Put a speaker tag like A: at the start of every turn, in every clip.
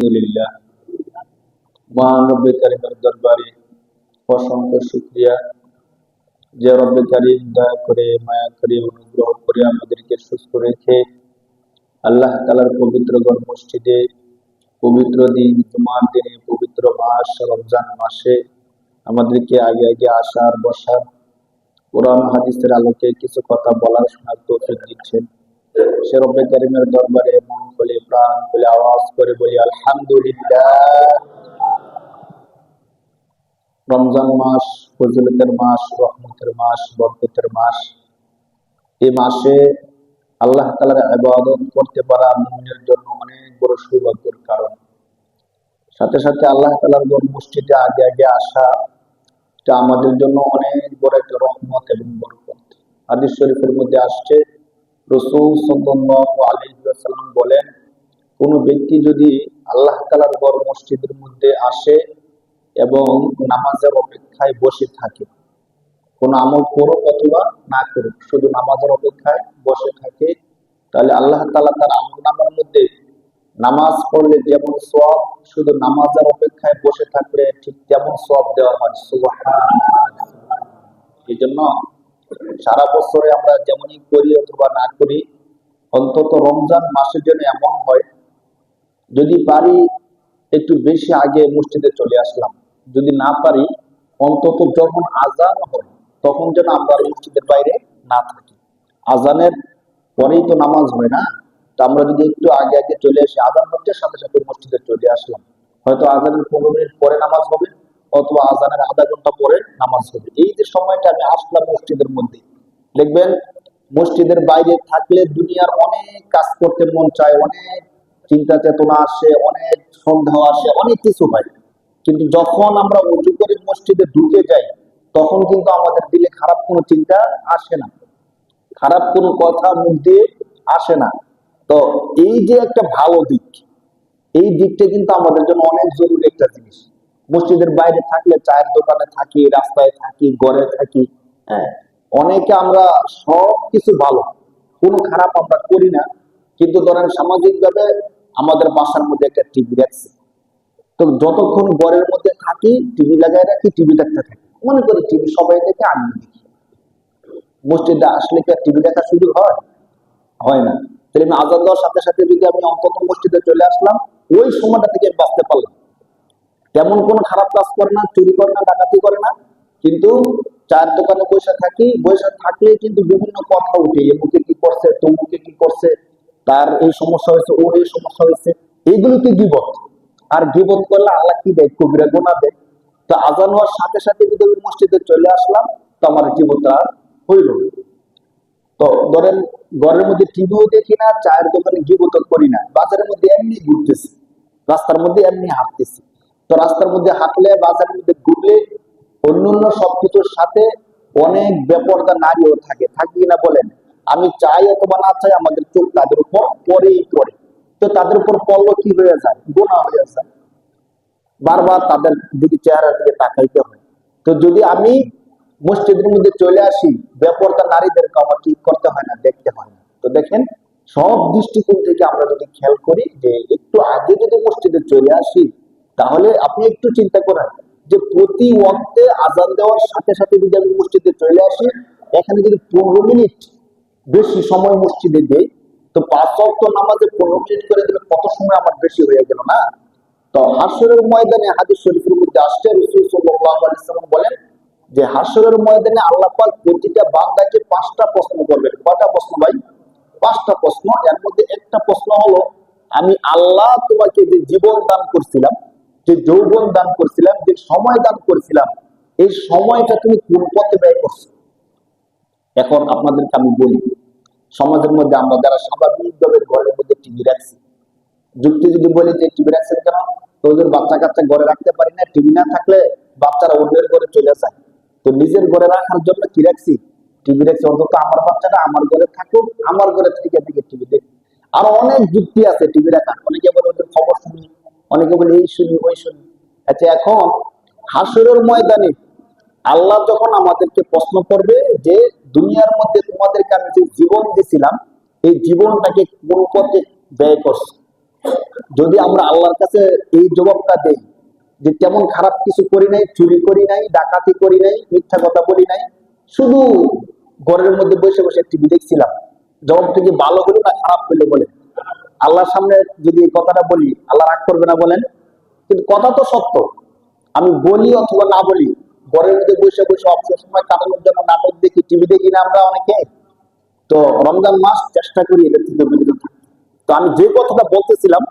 A: আলহামদুলিল্লাহ, মহান রব্বে কারিমের দরবারে অসংখ্য শুকরিয়া যে রব্বে কারিম দয়া করে মায়া করে অনুগ্রহ করে আমাদেরকে সুস্থ রেখে আল্লাহ তাআলার পবিত্র ঘর মসজিদে পবিত্র দিন জুমার দিনে পবিত্র মাস রমজান মাসে আমাদেরকে আগে আগে আসার বসার কোরআন হাদিসের আলোকে কিছু কথা বলার শোনার তৌফিক দিচ্ছেন। সে রব্বে কারিমের দরবারে মন খুলে প্রাণ খুলে আওয়াজ করে বলি আলহামদুলিল্লাহ। রমজান মাস ফজিলতের মাস, রহমতের মাস, বরকতের মাস। এই মাসে আল্লাহ তাআলার ইবাদত করতে পারা মুমিনের জন্য অনেক বড় সৌভাগ্যের কারণ। সাথে সাথে আল্লাহ তাআলার ঘর মসজিদে আগে আগে আসা এটা আমাদের জন্য অনেক বড় একটা রহমত এবং বরকত। হাদিস শরীফের মধ্যে আসছে, রাসূল সাল্লাল্লাহু আলাইহি ওয়াসাল্লাম বলেন, কোন ব্যক্তি যদি আল্লাহ তাআলার ঘর মসজিদের মধ্যে আসে এবং নামাজের অপেক্ষায় বসে থাকে, কোন আমল করুক অথবা না করুক, শুধু নামাজের অপেক্ষায় বসে থাকে, তাহলে আল্লাহ তাআলা তার আমলনামার মধ্যে নামাজ পড়লে যেমন সওয়াব, শুধু নামাজের অপেক্ষায় বসে থাকলে ঠিক তেমন সওয়াব দেওয়া হয়। সুবহানাল্লাহ। এই জন্য সারা বছরে আমরা যেমনই করি অথবা না করি, অন্তত রমজান মাসের জন্য এমন হয়, যদি পারি একটু বেশি আগে মসজিদে চলে আসলাম, যদি না পারি অন্তত যখন আজান হয় তখন যেন আমরা মসজিদের বাইরে না থাকি। আজানের পরেই তো নামাজ হয় না, তো আমরা যদি একটু আগে আগে চলে আসি, আজান হচ্ছে সাথে সাথে মসজিদে চলে আসলাম, হয়তো আজানের 15 মিনিট পরে নামাজ হবে অথবা আজানের আধা ঘন্টা পরে নামাজ হবে। এই যে সময়টা আমি আসলাম মসজিদের মধ্যে, দেখবেন মসজিদের বাইরে থাকলে দুনিয়ার অনেক কাজ করতে মন চায়, অনেক চিন্তা চেতনা আসে, অনেক সন্দেহ আসে, অনেক কিছু হয়। কিন্তু যখন আমরা উজু করে মসজিদে ঢুকে যাই তখন কিন্তু আমাদের দিলে খারাপ কোনো চিন্তা আসে না, খারাপ কোনো কথা মুখ দিয়ে আসে না। তো এই যে একটা ভালো দিক, এই দিকটা কিন্তু আমাদের জন্য অনেক জরুরি একটা জিনিস। মসজিদের বাইরে থাকলে চায়ের দোকানে থাকি, রাস্তায় থাকি, ঘরে থাকি, হ্যাঁ, অনেকে আমরা সব কিছু ভালো, কোনো খারাপ আমরা করি না, কিন্তু ধরেন সামাজিক ভাবে আমাদের বাসার মধ্যে একটা টিভি রাখছি, তো যতক্ষণ ঘরের মধ্যে থাকি টিভি লাগাই রাখি, টিভি দেখতে থাকি, মনে করি টিভি সবাই দেখে আমি দেখি। মসজিদে আসলে কি টিভি দেখা শুরু হয়? হয় না। তাহলে আমি আজান দেওয়ার সাথে সাথে যদি আমি অন্তত মসজিদে চলে আসলাম, ওই সময়টা থেকে আমি বাঁচতে পারলাম। তেমন কোনো খারাপ কাজ করে না, চুরি করে না, ডাকাতি করে না, কিন্তু চায়ের দোকানে বসে থাকি, বসে থাকলে কিন্তু বিভিন্ন কথা উঠে, এমুকে কি করছে, তমুকে কি করছে, তার এই সমস্যা হয়েছে, ওর এই সমস্যা হয়েছে, এইগুলোতে গীবত। আর গীবত করলে আল্লাহ কি দেয়? কবিরা গুনাহ দেয়। তো আজান হওয়ার সাথে সাথে যদি আমি মসজিদে চলে আসলাম, তো আমার গীবতটা হইল। তো ধরেন ঘরের মধ্যে টিভিও দেখি না, চায়ের দোকানে গীবত করি না, বাজারের মধ্যে এমনি ঘুরতেছি, রাস্তার মধ্যে এমনি হাঁটতেছি। তো রাস্তার মধ্যে হাঁটলে, বাজারের মধ্যে ঘুরলে অন্যান্য সবকিছুর সাথে অনেক বেপরদা নারীও থাকে, থাকি কিনা বলেন? আমি চাই অথবা না চাই আমাদের চোখ তাদের উপর পরেই পড়ে। তো তাদের উপর পড়লো কি হয়ে যায়? গুনাহ হয়ে যায়। বারবার তাদের দিকে, চেহারার দিকে তাকাইতে হয়। তো যদি আমি মসজিদের মধ্যে চলে আসি, বেপরদা নারীদেরকে আমার কি করতে হয় না, দেখতে হয় না। তো দেখেন, সব দৃষ্টিকোণ থেকে আমরা যদি খেয়াল করি যে একটু আগে যদি মসজিদে চলে আসি, তাহলে আপনি একটু চিন্তা করেন যে প্রতি ওয়াক্তে আজান দেওয়ার সাথে সাথে যদি আমি মসজিদে চলে আসি, এখানে যদি 15 মিনিট বেশি সময় মসজিদে দেই, তো 5 ওয়াক্ত নামাজে 15 মিনিট করে দিলে কত সময় আমার বেশি হয়ে গেল না? তো হাশরের ময়দানে হাদিস শরীফের মধ্যে আসছে, রাসূল সাল্লাল্লাহু আলাইহি ওয়াসাল্লাম বলেন যে হাশরের ময়দানে আল্লাহ পাক প্রতিটা বান্দাকে 5টা প্রশ্ন করবেন। কয়টা প্রশ্ন ভাই? 5টা প্রশ্ন। এর মধ্যে একটা প্রশ্ন হলো, আমি আল্লাহ তোমাকে যে জীবন দান করছিলাম, যে যৌবন দান করছিলাম, যে সময় দান করছিলাম, এই সময়টা তুমি কোন পথে ব্যয় করছো? এখন আপনাদেরকে আমি বলি, সমাজের মধ্যে আমরা যারা স্বাভাবিকভাবে ঘরের মধ্যে টিভি রাখছি, যুক্তি যদি বলি যে টিভি রাখছেন কেন, তো ওদের বাচ্চা কাচ্চা ঘরে রাখতে পারি না, টিভি না থাকলে বাচ্চারা অন্যের ঘরে চলে যায়। তো নিজের ঘরে রাখার জন্য কি রাখছি? টিভি রাখছি, অন্তত আমার বাচ্চাটা আমার ঘরে থাকুক, আমার ঘরে থেকে থেকে টিভি দেখ। আর অনেক যুক্তি আছে টিভি রাখার। অনেকে বলে ওদের খবর শুনি, অনেকে বলে এই শুনি ওই শুনি। আচ্ছা, এখন হাসরের ময়দানে আল্লাহ যখন আমাদেরকে প্রশ্ন করবে যে দুনিয়ার মধ্যে তোমাদেরকে আমি যে জীবন দিয়েছিলাম, এই জীবনটাকে কোন পথে ব্যয় করছো? যদি আমরা আল্লাহর কাছে এই জবাবটা দেই যে তেমন খারাপ কিছু করি নাই, চুরি করি নাই, ডাকাতি করি নাই, মিথ্যা কথা বলি নাই, শুধু ঘরের মধ্যে বসে বসে টিভি দেখছিলাম, জবাবটা কি ভালো হলো না খারাপ হলো বলে আল্লাহর সামনে যদি এই কথাটা বলি, আল্লাহ রাগ করবে না বলেন? কিন্তু কথা তো সত্য। আমি বলি অথবা না বলি, ঘরের মধ্যে বসে বসে অবসর সময় কাটানোর জন্য নাটক দেখি, টিভি দেখি না আমরা অনেকে? তো রমজান মাস চেষ্টা করি এটা থেকে বিরত থাকতে। তো আমি যে কথাটা বলতেছিলাম,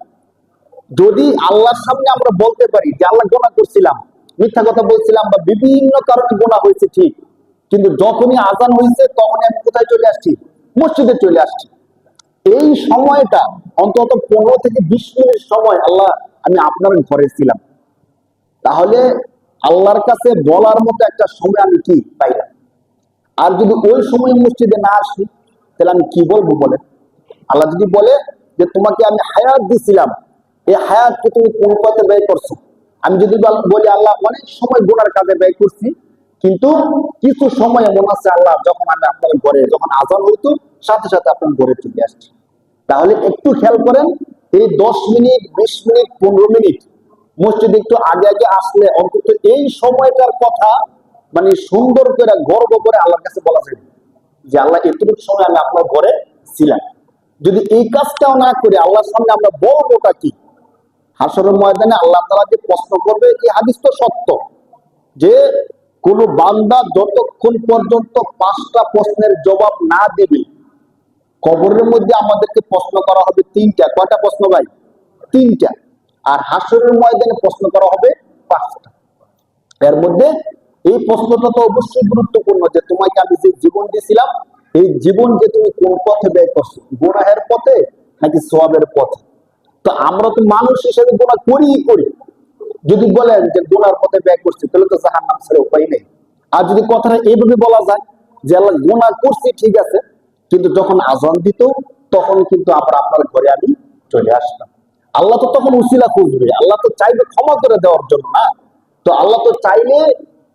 A: যদি আল্লাহর সামনে আমরা বলতে পারি যে আল্লাহ গোনা করছিলাম, মিথ্যা কথা বলছিলাম, বা বিভিন্ন কারণে গোনা হয়েছে ঠিক, কিন্তু যখনই আজান হয়েছে তখনই আমি কোথায় চলে আসছি? মসজিদে চলে আসছি। এই সময়টা অন্তত 15 থেকে 20 মিনিট সময় আল্লাহ আমি আপনার ঘরে ছিলাম, তাহলে আল্লাহর কাছে বলার মতো একটা সময় আমি কি পাইলাম? আর যদি ওই সময় মসজিদে না আসি, তাহলে আমি কি বলবো বলেন? আল্লাহ যদি বলে যে তোমাকে আমি হায়াত দিছিলাম, এই হায়াতকে তুমি কোন পথে ব্যয় করছো? আমি যদি বলি আল্লাহ অনেক সময় গুনার কাজে ব্যয় করছি, কিন্তু কিছু সময় এমন আছে আল্লাহ যখন আমি আপনার ঘরে, যখন আজান হইতো সাথে সাথে আপনার ঘরে চলে আসছি। তাহলে একটু খেয়াল করেন, এই 10 মিনিট, 20 মিনিট, 15 মিনিট মসজিদে একটু আগে আগে আসলে অন্তত এই সময়টার কথা মানে সুন্দর করে গর্ব করে আল্লাহর কাছে বলা যায় যে আল্লাহ এতটুকু সময় আমি আপনার ঘরে ছিলাম। যদি এই কাজটাও না করে আল্লাহর সামনে আমরা বলবোটা কি? হাসরের ময়দানে আল্লাহ তাআলা যে প্রশ্ন করবে, এই হাদিস তো সত্য, যে কোন বান্দা যতক্ষণ পর্যন্ত 5টা প্রশ্নের জবাব না দিবে, কবরের মধ্যে আমাদেরকে প্রশ্ন করা হবে 3টা। কয়টা প্রশ্ন ভাই? 3টা। আর হাসরের ময়দানে প্রশ্ন করা হবে 5টা। এর মধ্যে এই প্রশ্নটা তো অবশ্যই গুরুত্বপূর্ণ, যে তোমাকে আমি যে জীবন দিয়েছিলাম, এই জীবনকে তুমি কোন পথে ব্যয় করছো, গুনাহের পথে নাকি সওয়াবের পথে? তো আমরা তো মানুষ হিসেবে গুনাহ করি। যদি বলেন যে গুনার পথে ব্যয় করছি, তাহলে তো জাহান্নাম ছাড়া উপায় নেই। আর যদি কথাটা এইভাবে বলা যায় যে আল্লাহ গুনাহ করছি ঠিক আছে, কিন্তু যখন আজান দিত তখন কিন্তু আমরা আপনার ঘরে আমি চলে আসতাম, আল্লাহ তো তখন উসিলা খুঁজবে। আল্লাহ তো চাইবে ক্ষমা করে দেওয়ার জন্য না, তো আল্লাহ তো চাইলে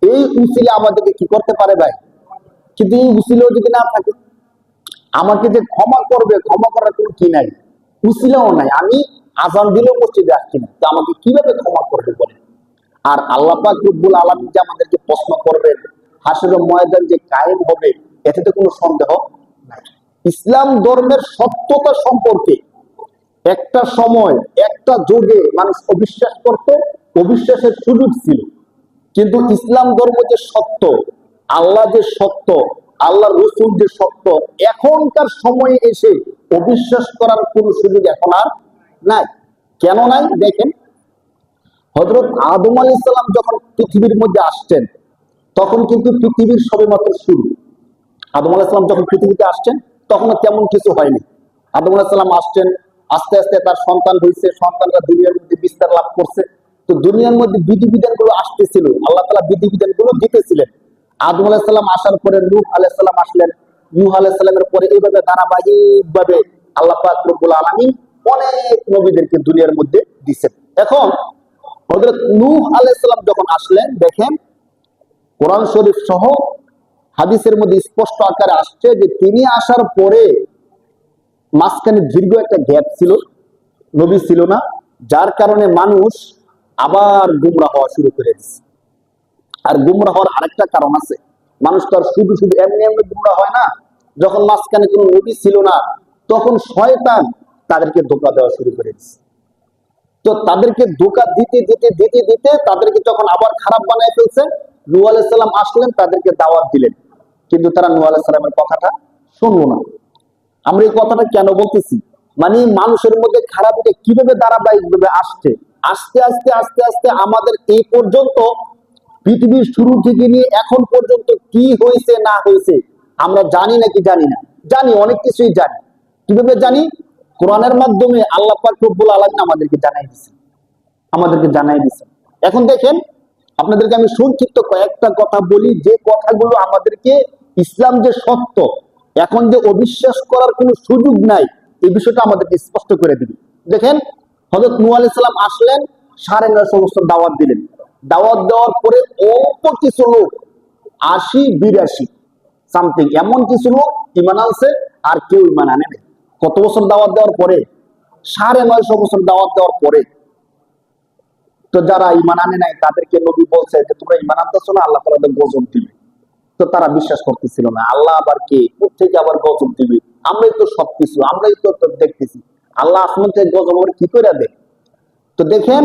A: এই উসিলা আমাদেরকে কি করতে পারে ভাই? কিন্তু এই উসিলাও যদি না থাকে, আমাকে যে ক্ষমা করবে, ক্ষমা করার কোনো কি নাই, উসিলাও নাই, আমি আজান দিলেও মসজিদে আসছি না, তো আমাকে কিভাবে ক্ষমা করবে বলে? আর আল্লাহ পাক রব্বুল আলামিন যে আমাদেরকে প্রশ্ন করবেন, হাসরের ময়দান যে কায়েম হবে, এতে তো কোনো সন্দেহ নাই। ইসলাম ধর্মের সত্যতা সম্পর্কে একটা সময়, একটা যুগে মানুষ অবিশ্বাস করত, অবিশ্বাসের সুযোগ ছিল, কিন্তু ইসলাম ধর্ম যে সত্য, আল্লাহ যে সত্য, আল্লাহ রসুল যে সত্য, এখনকার সময়ে এসে অবিশ্বাস করার কোন সুযোগ এখন আর নাই। কেন নাই? দেখেন, হযরত আদম আলাইহিস সালাম যখন পৃথিবীর মধ্যে আসছেন, তখন কিন্তু পৃথিবীর সবেমাত্র শুরু। আদম আলাইহিস সালাম যখন পৃথিবীতে আসছেন, তখন তেমন কিছু হয়নি। আদম আলাইহিস সালাম আসছেন, আস্তে আস্তে তার সন্তান হয়েছে, সন্তানরা দুনিয়ার মধ্যে বিস্তার লাভ করছে। তো দুনিয়ার মধ্যে বিধিবিধান গুলো আসতেছিল, আল্লাহ তাআলা বিধিবিধান গুলো দিতেছিলেন। আদম আলাইহিস সালাম আসার পরে নূহ আলাইহিস সালাম আসলেন, নূহ আলাইহিস সালামের পরে এইভাবে ধারাবাহিক ভাবে আল্লাহ পাক রব্বুল আলামিন অনেক নবীদেরকে দুনিয়ার মধ্যে দিয়েছেন। এখন হযরত নূহ আলাইহিস সালাম যখন আসলেন, দেখেন কোরআন শরীফ সহ হাদিসের মধ্যে স্পষ্ট আকারে আসছে যে তিনি আসার পরে মাঝখানে দীর্ঘ একটা গ্যাপ ছিল, নবী ছিল না, যার কারণে মানুষ আবার গুমরা হওয়া শুরু করে দিচ্ছে। আর গুমরা হওয়ার আরেকটা কারণ আছে, মানুষ তো আর শুধু শুধু এমনি এমনি গুমরা হয় না। যখন মাঝখানে কোনো নবী ছিল না, তখন শয়তান তাদেরকে ধোঁকা দেওয়া শুরু করে দিচ্ছে। তো তাদেরকে ধোঁকা দিতে দিতে দিতে দিতে তাদেরকে যখন আবার খারাপ বানায় ফেলছে, নূহ আলাইহিস সালাম আসলেন, তাদেরকে দাওয়াত দিলেন, কিন্তু তারা নূহ আলাইহিস সালামের কথাটা শুনলো না। আমরা এই কথাটা কেন বলতেছি? মানে মানুষের মধ্যে খারাপটা কিভাবে ধারাবাহিক ভাবে আসছে, আস্তে আস্তে আস্তে আস্তে আমাদের এই পর্যন্ত, পৃথিবীর শুরু থেকে নিয়ে এখন পর্যন্ত কি হয়েছে না হয়েছে আমরা জানি নাকি জানি না? জানি, অনেক কিছুই জানি। কিভাবে জানি? কোরআনের মাধ্যমে আল্লাহ পাক রব্বুল আলামিন আমাদেরকে জানাই দিয়েছেন। এখন দেখেন, আপনাদেরকে আমি সংক্ষিপ্ত কয়েকটা কথা বলি, যে কথাগুলো আমাদেরকে ইসলাম যে সত্য, এখন যে অবিশ্বাস করার কোনো সুযোগ নাই, এই বিষয়টা আমাদেরকে স্পষ্ট করে দিবে। দেখেন, হযরত নূহ আলাইহিস সালাম আসলেন, 950 বছর দাওয়াত দিলেন। দাওয়াত দেওয়ার পরে অল্প কিছু লোক, 80-82 সামথিং এমন কিছু লোক ঈমান আনছে, আর কেউ ঈমান আনে নাই। কত বছর দাওয়াত দেওয়ার পরে? 950 বছর দাওয়াত দেওয়ার পরে তো যারা ঈমান আনে নাই তাদেরকে নবী বলছে যে তোমরা ঈমান আনতেছো না, আল্লাহ তাআলা গজব দিবে। তো তারা বিশ্বাস করতেছিল না, আল্লাহ আবার কে, কোথেকে আবার গজব দিবে, আমরাই তো সবকিছু, আমরাই তো দেখতেছি, আল্লাহ আসমান থেকে গজব আবার কি করে দেয়। তো দেখেন,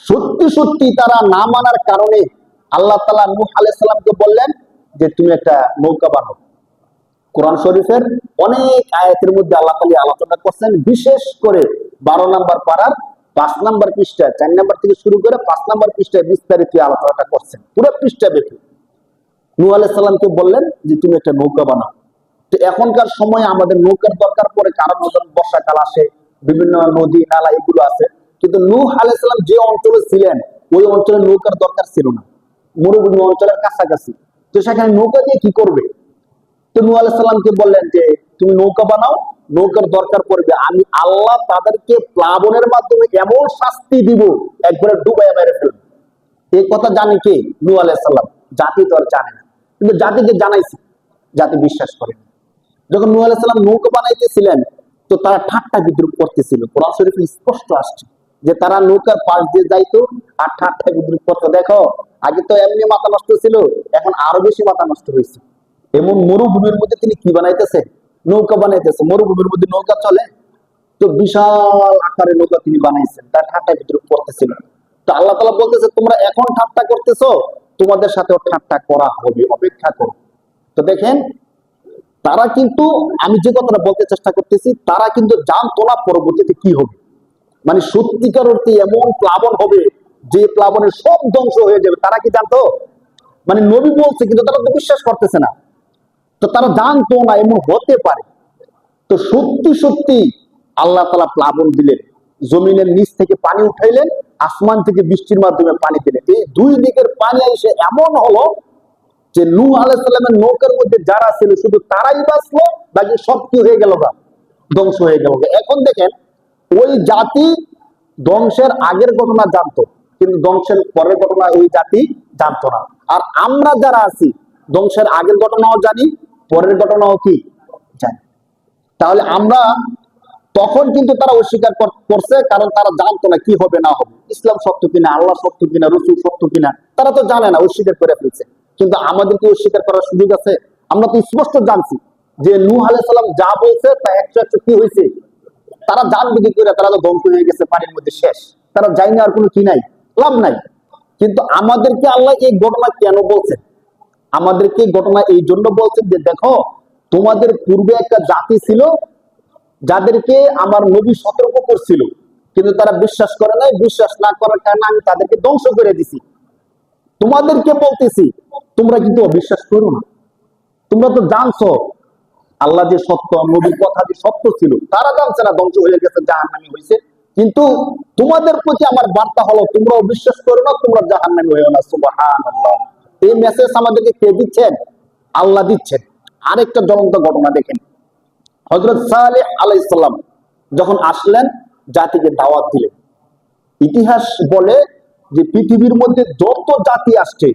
A: সত্যি সত্যি তারা না মানার কারণে আল্লাহ তাআলা নূহ আলাইহিস সালামকে বললেন যে তুমি একটা নৌকা বানাও। কোরআন শরীফের অনেক আয়াতের মধ্যে আল্লাহ তাআলা আলোচনা করছেন, বিশেষ করে 12 নম্বর পারার 5 নম্বর পৃষ্ঠা, 4 নম্বর থেকে শুরু করে 5 নম্বর পৃষ্ঠায় বিস্তারিত আলোচনাটা করছেন, পুরো পৃষ্ঠা ব্যাপী। নূহ আলাইহিস সালামকে বললেন যে তুমি একটা নৌকা বানাও। তো এখনকার সময় আমাদের নৌকার দরকার পড়ে, কারণ বর্ষাকাল আসে, বিভিন্ন নদী নালা এগুলো আছে, কিন্তু নূহ আলাইহিস সালাম যে অঞ্চলে ছিলেন ওই অঞ্চলে নৌকার দরকার ছিল না, মরুভূমি অঞ্চলের কাছাকাছি। তো সেখানে নৌকা দিয়ে কি করবে? তো নূহ আলাইহিস সালামকে বললেন যে তুমি নৌকা বানাও, নৌকার দরকার পড়বে, আমি আল্লাহ তাদেরকে প্লাবনের মাধ্যমে এমন শাস্তি দিব একবারে ডুবাইয়া মেরে ফেলবে। এই কথা জানে কে? নূহ আলাইহিস সালাম। জাতি তো আর জানে না, কিন্তু জাতিকে জানাইছে, জাতি বিশ্বাস করে। যখন নূহ আলাইহিস সালাম নৌকা বানাইতেছিলেন তো তারা ঠাট্টা বিদ্রুপ করতেছিল। কোরআন শরীফে স্পষ্ট আসছে যে তারা নৌকার পাশ দিয়ে যাইতো আর ঠাট্টা বিদ্রুপ করতো। দেখো, আগে তো এমনি মাথা নষ্ট ছিল, এখন আরো বেশি মাথা নষ্ট হয়েছে। এমন মরুভূমির মধ্যে তিনি কি বানাইতেছে? নৌকা বানাইতেছে। মরুভূমির মধ্যে নৌকা চলে? তো বিশাল আকারে নৌকা তিনি বানাইছেন, তার ঠাট্টা বিদ্রুপ করতেছিল। তো আল্লাহ তাআলা বলতেছে তোমরা এখন ঠাট্টা করতেছো, তোমাদের সাথেও ঠাট্টা করা হবে, অপেক্ষা করো। তো দেখেন, তারা কিন্তু, আমি যে কথাটা বলতে চেষ্টা করতেছি, তারা কিন্তু জানতো না পরবর্তীতে কি হবে। মানে সত্যিকার অর্থে এমন প্লাবন হবে যে প্লাবনের সব ধ্বংস হয়ে যাবে, তারা কি জানতো? মানে নবী বলছে কিন্তু তারা তো বিশ্বাস করতেছে না। তো তারা জানতো না এমন হতে পারে। তো সত্যি সত্যি আল্লাহ তাআলা প্লাবন দিলেন, জমিনের নিচ থেকে পানি উঠাইলেন, আসমান থেকে বৃষ্টির মাধ্যমে পানি দিলেন। এই দুই দিকের পানি এসে এমন হলো যে নূহ আলাইহিস সালামের নৌকার মধ্যে যারা ছিল শুধু তারাই বাঁচলো, বাকি সব কি হয়ে গেল? ধ্বংস হয়ে গেল। এখন দেখেন, ওই জাতি ধ্বংসের আগের ঘটনা জানতো, কিন্তু ধ্বংসের পরের ঘটনা ওই জাতি জানতো না। আর আমরা যারা আছি ধ্বংসের আগের ঘটনাও জানি, পরের ঘটনাও কি জানি। তাহলে আমরা তখন কিন্তু তারা অস্বীকার করছে, কারণ তারা জানতো না কি হবে না হবে, ইসলাম সত্য কিনা, আল্লাহ সত্য কিনা, রসুল সত্য কিনা, তারা তো জানে না, অস্বীকার করে ফেলছে। কিন্তু আমাদেরকে অস্বীকার করার সুযোগ আছে? আমরা তো স্পষ্ট জানছি যে নূহ আলাইহিস সালাম যা বলছে তা 100 কি হয়েছে। তারা জানবে কি করে? তারা তো ধ্বংস হয়ে গেছে, পানির মধ্যে শেষ, তারা যাই না, আর কোনো কি নাই, লাভ নাই। কিন্তু আমাদেরকে আল্লাহ এই ঘটনা কেন বলছেন? আমাদেরকে ঘটনা এই জন্য বলছেন যে দেখো, তোমাদের পূর্বে একটা জাতি ছিল যাদেরকে আমার নবী সতর্ক করছিল, কিন্তু তারা বিশ্বাস করে নাই। বিশ্বাস না করার কারণে আমি তাদেরকে ধ্বংস করে দিছি। তোমাদেরকে বলতেছি তোমরা কিন্তু অবিশ্বাস করো না। তোমরা তো জানছো আল্লাহ যে সত্য, নবীর কথা যে সত্য ছিল, তারা জানছে না, ধ্বংস হয়ে গেছে, জাহান্নামী হয়েছে। কিন্তু তোমাদের প্রতি আমার বার্তা হলো তোমরা অবিশ্বাস করো না, তোমরা জাহান্নামী হয়েও না। সুবহানাল্লাহ। এই মেসেজ আমাদেরকে কে দিচ্ছেন? আল্লাহ দিচ্ছেন। আরেকটা জ্বলন্ত ঘটনা দেখেন, হযরত সালেহ আলাইহিস সালাম যখন আসলেন, জাতিকে দাওয়াত দিলেন। ইতিহাস বলে যে পৃথিবীর মধ্যে যত জাতি আসছে,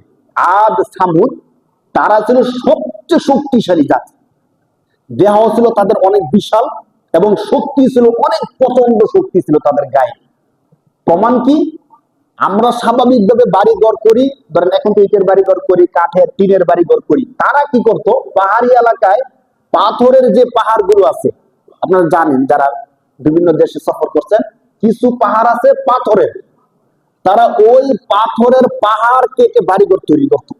A: আদ সামুদ, তারা ছিল সবচেয়ে শক্তিশালী জাতি। দেহ ছিল তাদের অনেক বিশাল এবং শক্তি ছিল অনেক, প্রচন্ড শক্তি ছিল তাদের গায়ে। প্রমাণ কি? আমরা স্বাভাবিকভাবে বাড়ি ঘর করি, ধরেন এখন তো ইটের বাড়ি ঘর করি, কাঠের টিনের বাড়ি ঘর করি। তারা কি করত? পাহাড়ি এলাকায় পাথরের যে পাহাড় গুলো আছে, আপনারা জানেন যারা বিভিন্ন দেশে সফর করছেন, কিছু পাহাড় আছে পাথরের, তারা ওই পাথরের পাহাড় কেটে বাড়িঘর তৈরি করত।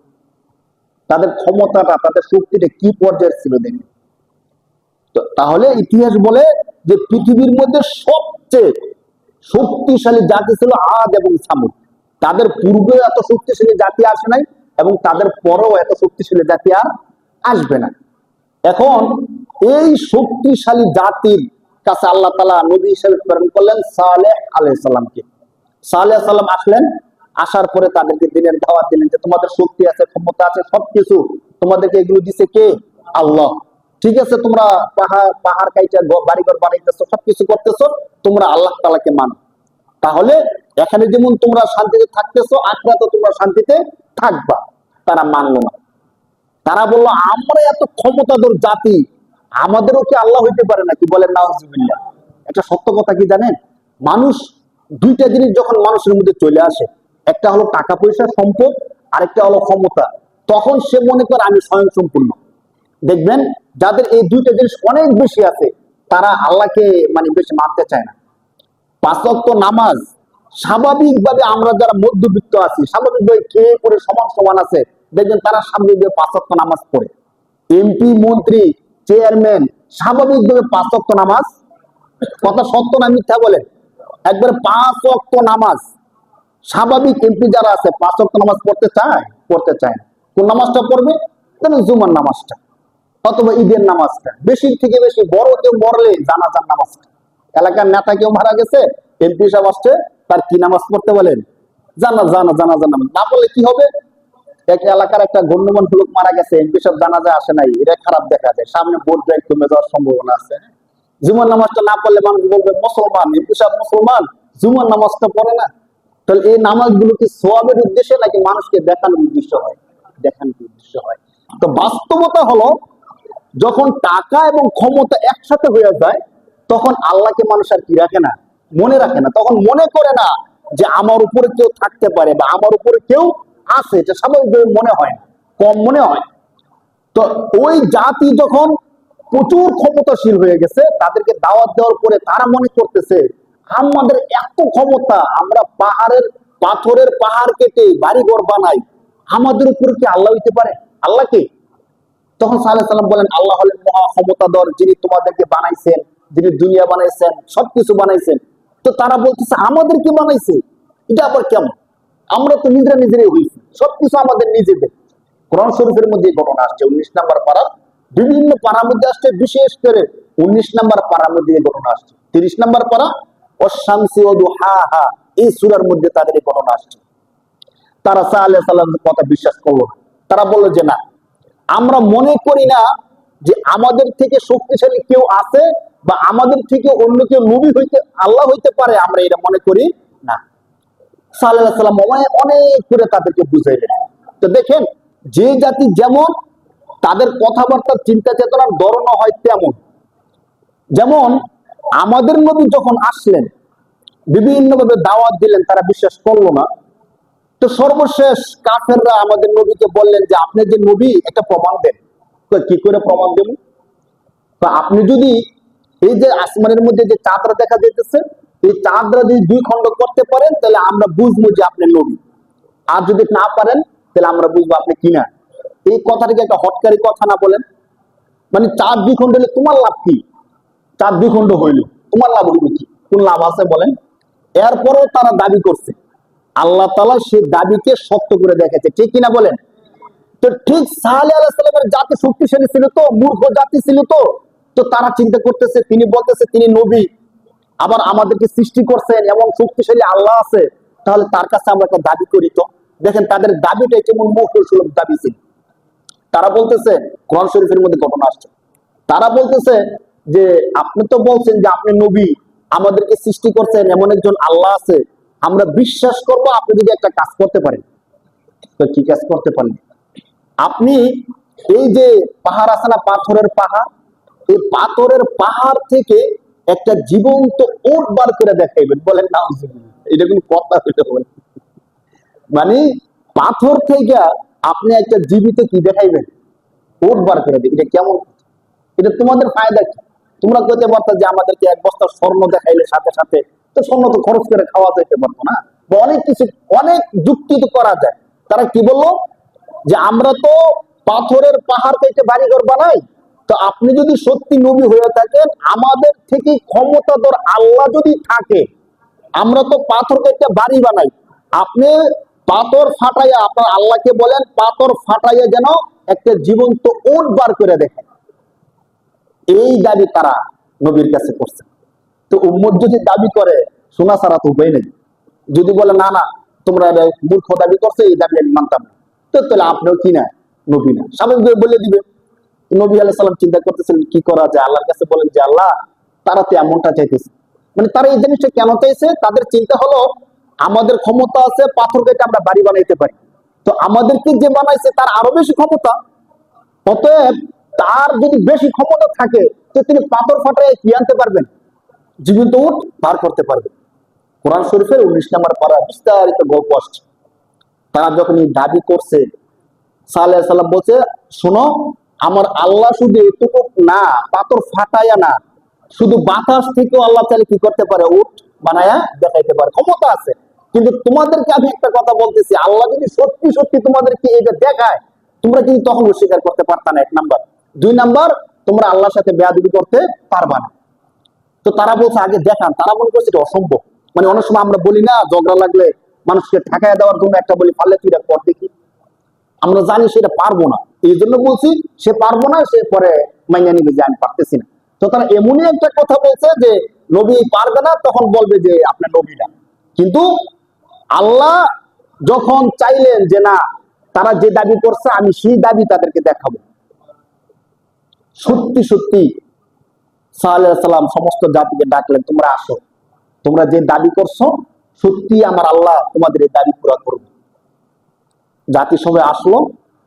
A: তাদের ক্ষমতাটা, তাদের শক্তিটা কি পর্যায়ের ছিল দেখেন। তাহলে ইতিহাস বলে যে পৃথিবীর মধ্যে সবচেয়ে শক্তিশালী জাতি ছিল আদ এবং সামুদ। তাদের পূর্বে এত শক্তিশালী জাতি আসে নাই এবং তাদের পরেও এত শক্তিশালী জাতি আর আসবে না। এখন এই শক্তিশালী জাতির কাছে আল্লাহ তাআলা নবী হিসেবে প্রেরণ করলেন সালেহ আলাইহিস সালামকে। সালেহ সালাম আসলেন, আসার পরে তাদেরকে দিনের দাওয়াত দিলেন যে তোমাদের শক্তি আছে, ক্ষমতা আছে, সবকিছু তোমাদেরকে এগুলো দিছে কে? আল্লাহ। ঠিক আছে, তোমরা পাহাড় কাইটা বাড়িঘর বানাইতেছো, সবকিছু করতেছো, তোমরা আল্লাহ তাআলাকে মানো। তাহলে এখানে যেমন তোমরা শান্তিতে থাকতেছো, আখিরাতেও তোমরা শান্তিতে থাকবা। তারা মানলো না। তারা বললো আমরা এত ক্ষমতাধর জাতি, আমাদেরও কি আল্লাহ হইতে পারে নাকি? বলেন নাউজুবিল্লাহ। একটা সত্য কথা কি জানেন, মানুষ দুইটা জিনিস যখন মানুষের মধ্যে চলে আসে, একটা হলো টাকা পয়সা সম্পদ, আরেকটা হলো ক্ষমতা, তখন সে মনে করে আমি স্বয়ং সম্পূর্ণ। দেখবেন যাদের এই দুইটা জিনিস অনেক বেশি আছে, তারা আল্লাহকে মানে বেশি মানতে চায় না। পাঁচ ওয়াক্ত নামাজ স্বাভাবিকভাবে আমরা যারা মধ্যবিত্ত আছি, স্বাভাবিকভাবে খেয়ে পরে সমান সমান আছে, দেখবেন তারা স্বাভাবিকভাবে পাঁচ ওয়াক্ত নামাজ পড়ে। এমপি, মন্ত্রী, চেয়ারম্যান স্বাভাবিকভাবে পাঁচ ওয়াক্ত নামাজ, কথা সত্য না মিথ্যা বলেন? একবার পাঁচ ওয়াক্ত নামাজ স্বাভাবিক এমপি যারা আছে পাঁচ ওয়াক্ত নামাজ পড়তে চায়? পড়তে চায় না। কোন নামাজটা পড়বে? যেন জুমার নামাজটা অথবা ঈদের নামাজটা, বেশি থেকে বেশি বড় কেউ মরলে জানাজার নামাজটা। এলাকার নেতা কেউ মারা গেছে, এমপি সাহেব আসছে, তার কি নামাজ পড়তে বলেন? জানাজার নামাজ। না পড়লে কি হবে? এক এলাকার একটা গণ্যমান্য লোক মারা গেছে, এমপি সাহেব জানাজা আসে নাই, এটা খারাপ দেখা যায়, সামনে ভোট ব্যাংক কমে যাওয়ার সম্ভাবনা আছে। জুমার নামাজটা না পড়লে মানুষ বলবে মুসলমান, এমপি সাহেব মুসলমান, জুমার নামাজটা পড়ে না। তাহলে এই নামাজগুলো কি সোয়াবের উদ্দেশ্যে নাকি মানুষকে দেখানোর উদ্দেশ্য হয়? দেখানোর উদ্দেশ্য হয়। তো বাস্তবতা হলো, যখন টাকা এবং ক্ষমতা একসাথে হয়ে যায়, তখন আল্লাহকে মানুষ আর কি রাখে না, মনে রাখে না। তখন মনে করে না যে আমার উপরে কেউ থাকতে পারে বা আমার উপরে কেউ আছে, এটা স্বাভাবিকভাবে মনে হয় না, কম মনে হয়। তো ওই জাতি যখন প্রচুর ক্ষমতাশীল হয়ে গেছে, তাদেরকে দাওয়াত দেওয়ার পরে তারা মনে করতেছে আমাদের এত ক্ষমতা, আমরা পাথরের পাহাড় কেটে বাড়িঘর বানাই, আমাদের উপরে কি আল্লাহ হইতে পারে? আল্লাহ কে? তখন সাল্লাল্লাহু আলাইহি সাল্লাম বলেন আল্লাহ হলেন মহা ক্ষমতাধর, যিনি তোমাদেরকে বানাইছেন, যিনি দুনিয়া বানাইছেন, সবকিছু বানাইছেন। তো তারা বলতেছে আমাদের কি বানাইছে, এটা আবার কেমন? আমরা তো নিজেরাই হইছি, সবকিছু আমাদের নিজেদের। কোরআন শরীফের মধ্যে এই ঘটনা আসছে 19 নম্বর পারা, বিভিন্ন পাড়ার মধ্যে আসছে, বিশেষ করে 19 নম্বর পাড়ার মধ্যে এই ঘটনা আসছে। 30 নম্বর পারা ওয়াশ-শামসি ওয়া দুহাহা, এই সূরার মধ্যে তাদের এই ঘটনা আসছে। তারা সাল্লাল্লাহু আলাইহি সাল্লামের কথা বিশ্বাস করলো না। তারা বলল যে না, আমরা মনে করি না যে আমাদের থেকে শক্তিশালী কেউ আছে বা আমাদের থেকে অন্য কেউ নবী হইতে, আল্লাহ হইতে পারে, আমরা এটা মনে করি না। সাল্লাল্লাহু আলাইহি সাল্লাম অনেক করে তাদেরকে বুঝাইলেন। তো দেখেন, যে জাতি যেমন, তাদের কথাবার্তা চিন্তা চেতনার ধরন হয় তেমন। যেমন আমাদের নবী যখন আসলেন, বিভিন্ন ভাবে দাওয়াত দিলেন, তারা বিশ্বাস করলো না। তো সর্বশেষ কাফেররা আমাদের নবীকে বললেন যে আপনি যে নবী, একটা প্রমাণ দেন। কি করে প্রমাণ দেব? তো আপনি যদি এই যে আসমানের মধ্যে যে চাঁদরা দেখা যাইতেছে, এই চাঁদরা যদি দুই খণ্ড করতে পারেন, তাহলে আমরা বুঝবো যে আপনি নবী। আর যদি না পারেন, তাহলে আমরা বুঝবো আপনি কিনা। এই কথাটাকে একটা হটকারী কথা না বলেন? মানে চাঁদ দুই খণ্ড হলে তোমার লাভ কি? চাঁদ দুই খণ্ড হইল তোমার লাভ হইল কি? কোন লাভ আছে বলেন? এরপরেও তারা দাবি করছে, আল্লাহ তাআলা সে দাবিকে সত্য করে দেখেছে, ঠিক কিনা বলেন? তো ঠিক সালেহ আলাইহিস সালামের জাতি শক্তিশালী ছিল তো, মূর্খ জাতি ছিল তো। তো তারা চিন্তা করতেছে, তিনি বলতেছে তিনি নবী, আবার আমাদেরকে সৃষ্টি করছেন, এবং শক্তিশালী আল্লাহ আছে, তাহলে তার কাছে আমরা একটা দাবি করি। তো দেখেন তাদের দাবিটা কেমন মূর্খ সুলভ দাবি ছিল। তারা বলতেছে, কোরআন শরীফের মধ্যে ঘটনা আসছে, তারা বলতেছে যে আপনি তো বলছেন যে আপনি নবী, আমাদেরকে সৃষ্টি করছেন, এমন একজন আল্লাহ আছে, আমরা বিশ্বাস করব আপনি যদি একটা কাজ করতে পারেন। তো কি কাজ করতে পারেন? আপনি এই যে পাহাড় আছে না, পাথরের পাহাড়, এই পাথরের পাহাড় থেকে একটা জীবন্ত ওট বার করে দেখাইবেন। বলেন না, এটা কোন কথা হইতে বলেন? মানে পাথর থেকে আপনি একটা জীবিত কি দেখাইবেন? ওট বার করে দেখ, এটা কেমন? এটা তোমাদের ফায়দা কি? তোমরা কইতে পারতো যে আমাদেরকে এক বস্তা স্বর্ণ দেখাইলে সাথে সাথে, তো স্বর্ণ তো খরচ করে খাওয়া যেতে পারতো না, বা অনেক কিছু, অনেক যুক্তি তো করা যায়। তারা কি বললো যে আমরা তো পাথরের পাহাড় কেটে বাড়িঘর বানাই, তো আপনি যদি সত্যি নবী হয়ে থাকেন, আমাদের থেকে ক্ষমতাধর আল্লাহ যদি থাকে, আমরা তো পাথর কেটে বাড়ি বানাই, আপনি পাথর ফাটাইয়া আপনার আল্লাহকে বলেন পাথর ফাটাইয়া যেন একটা জীবন্ত উট বার করে দেখেন। এই দাবি তারা নবীর কাছে করছে। তো উম্মত যদি দাবি করে, শোনা ছাড়া তো উপায় নেই। যদি বলে না না তোমরা মূর্খ দাবি করছে, এই দাবি আমি মানতাম না, তো তাহলে আপনিও কি না, নবী না, স্বাভাবিকভাবে বলে দিবে। নবী আলাইহিস সালাম চিন্তা করতেছিলেন কি করা যায়। আল্লাহর কাছে বলেন যে আল্লাহ, তারা তো এমনটা চাইতেছে, মানে তারা এই জিনিসটা কেন চাইছে? তাদের চিন্তা হলো আমাদের ক্ষমতা আছে, পাথর কেটে আমরা বাড়ি বানাইতে পারি, তো আমাদেরকে যে বানাইছে তার আরো বেশি ক্ষমতা, অতএব তার যদি বেশি ক্ষমতা থাকে, তো তিনি পাথর ফাটায় কি আনতে পারবেন? জীবিত উট বার করতে পারবে। কোরআন শরীফের 19 নম্বর পারা বিস্তারিত গল্প আসছে। তারা যখন এই দাবি করছে, সালেহ সাল্লাম বলছে, শোনো, আমার আল্লাহ শুধু এটুকু না, পাথর ফাটাইয়া না, শুধু বাতাস থেকেও আল্লাহ চাইলে কি করতে পারে, উট বানায়া দেখাইতে পারে, ক্ষমতা আছে। কিন্তু তোমাদেরকে আমি একটা কথা বলতেছি, আল্লাহ যদি সত্যি সত্যি তোমাদেরকে এটা দেখায়, তোমরা কিন্তু তখন অস্বীকার করতে পারতা না, 1 নাম্বার। 2 নাম্বার, তোমরা আল্লাহর সাথে বেয়াদবি করতে পারবা না। তো তারা বলছে আগে দেখান। তারা মনে করছে এটা অসম্ভব। মানে অনেক সময় আমরা বলি না, ঝগড়া লাগলে মানুষকে ঠেকায় দেওয়ার জন্য একটা বলি, পারলে তুই কর দেখি। আমরা জানি সেটা পারবো না, এই জন্য বলছি সে পারবো না, সে পরে মাইনা নিবে যে আমি পারতেছি না। তো তারা এমনই একটা কথা বলছে যে নবী পারবে না, তখন বলবে যে আপনার নবী না। কিন্তু আল্লাহ যখন চাইলেন যে না, তারা যে দাবি করছে আমি সেই দাবি তাদেরকে দেখাবো, সত্যি সত্যি সাল্লাল্লাহু আলাইহি সাল্লাম সমস্ত জাতিকে ডাকলেন, তোমরা আসো, তোমরা যে দাবি করছো সত্যি আমার আল্লাহ তোমাদের এই দাবি পুরা করবে। জাতি সবাই আসলো।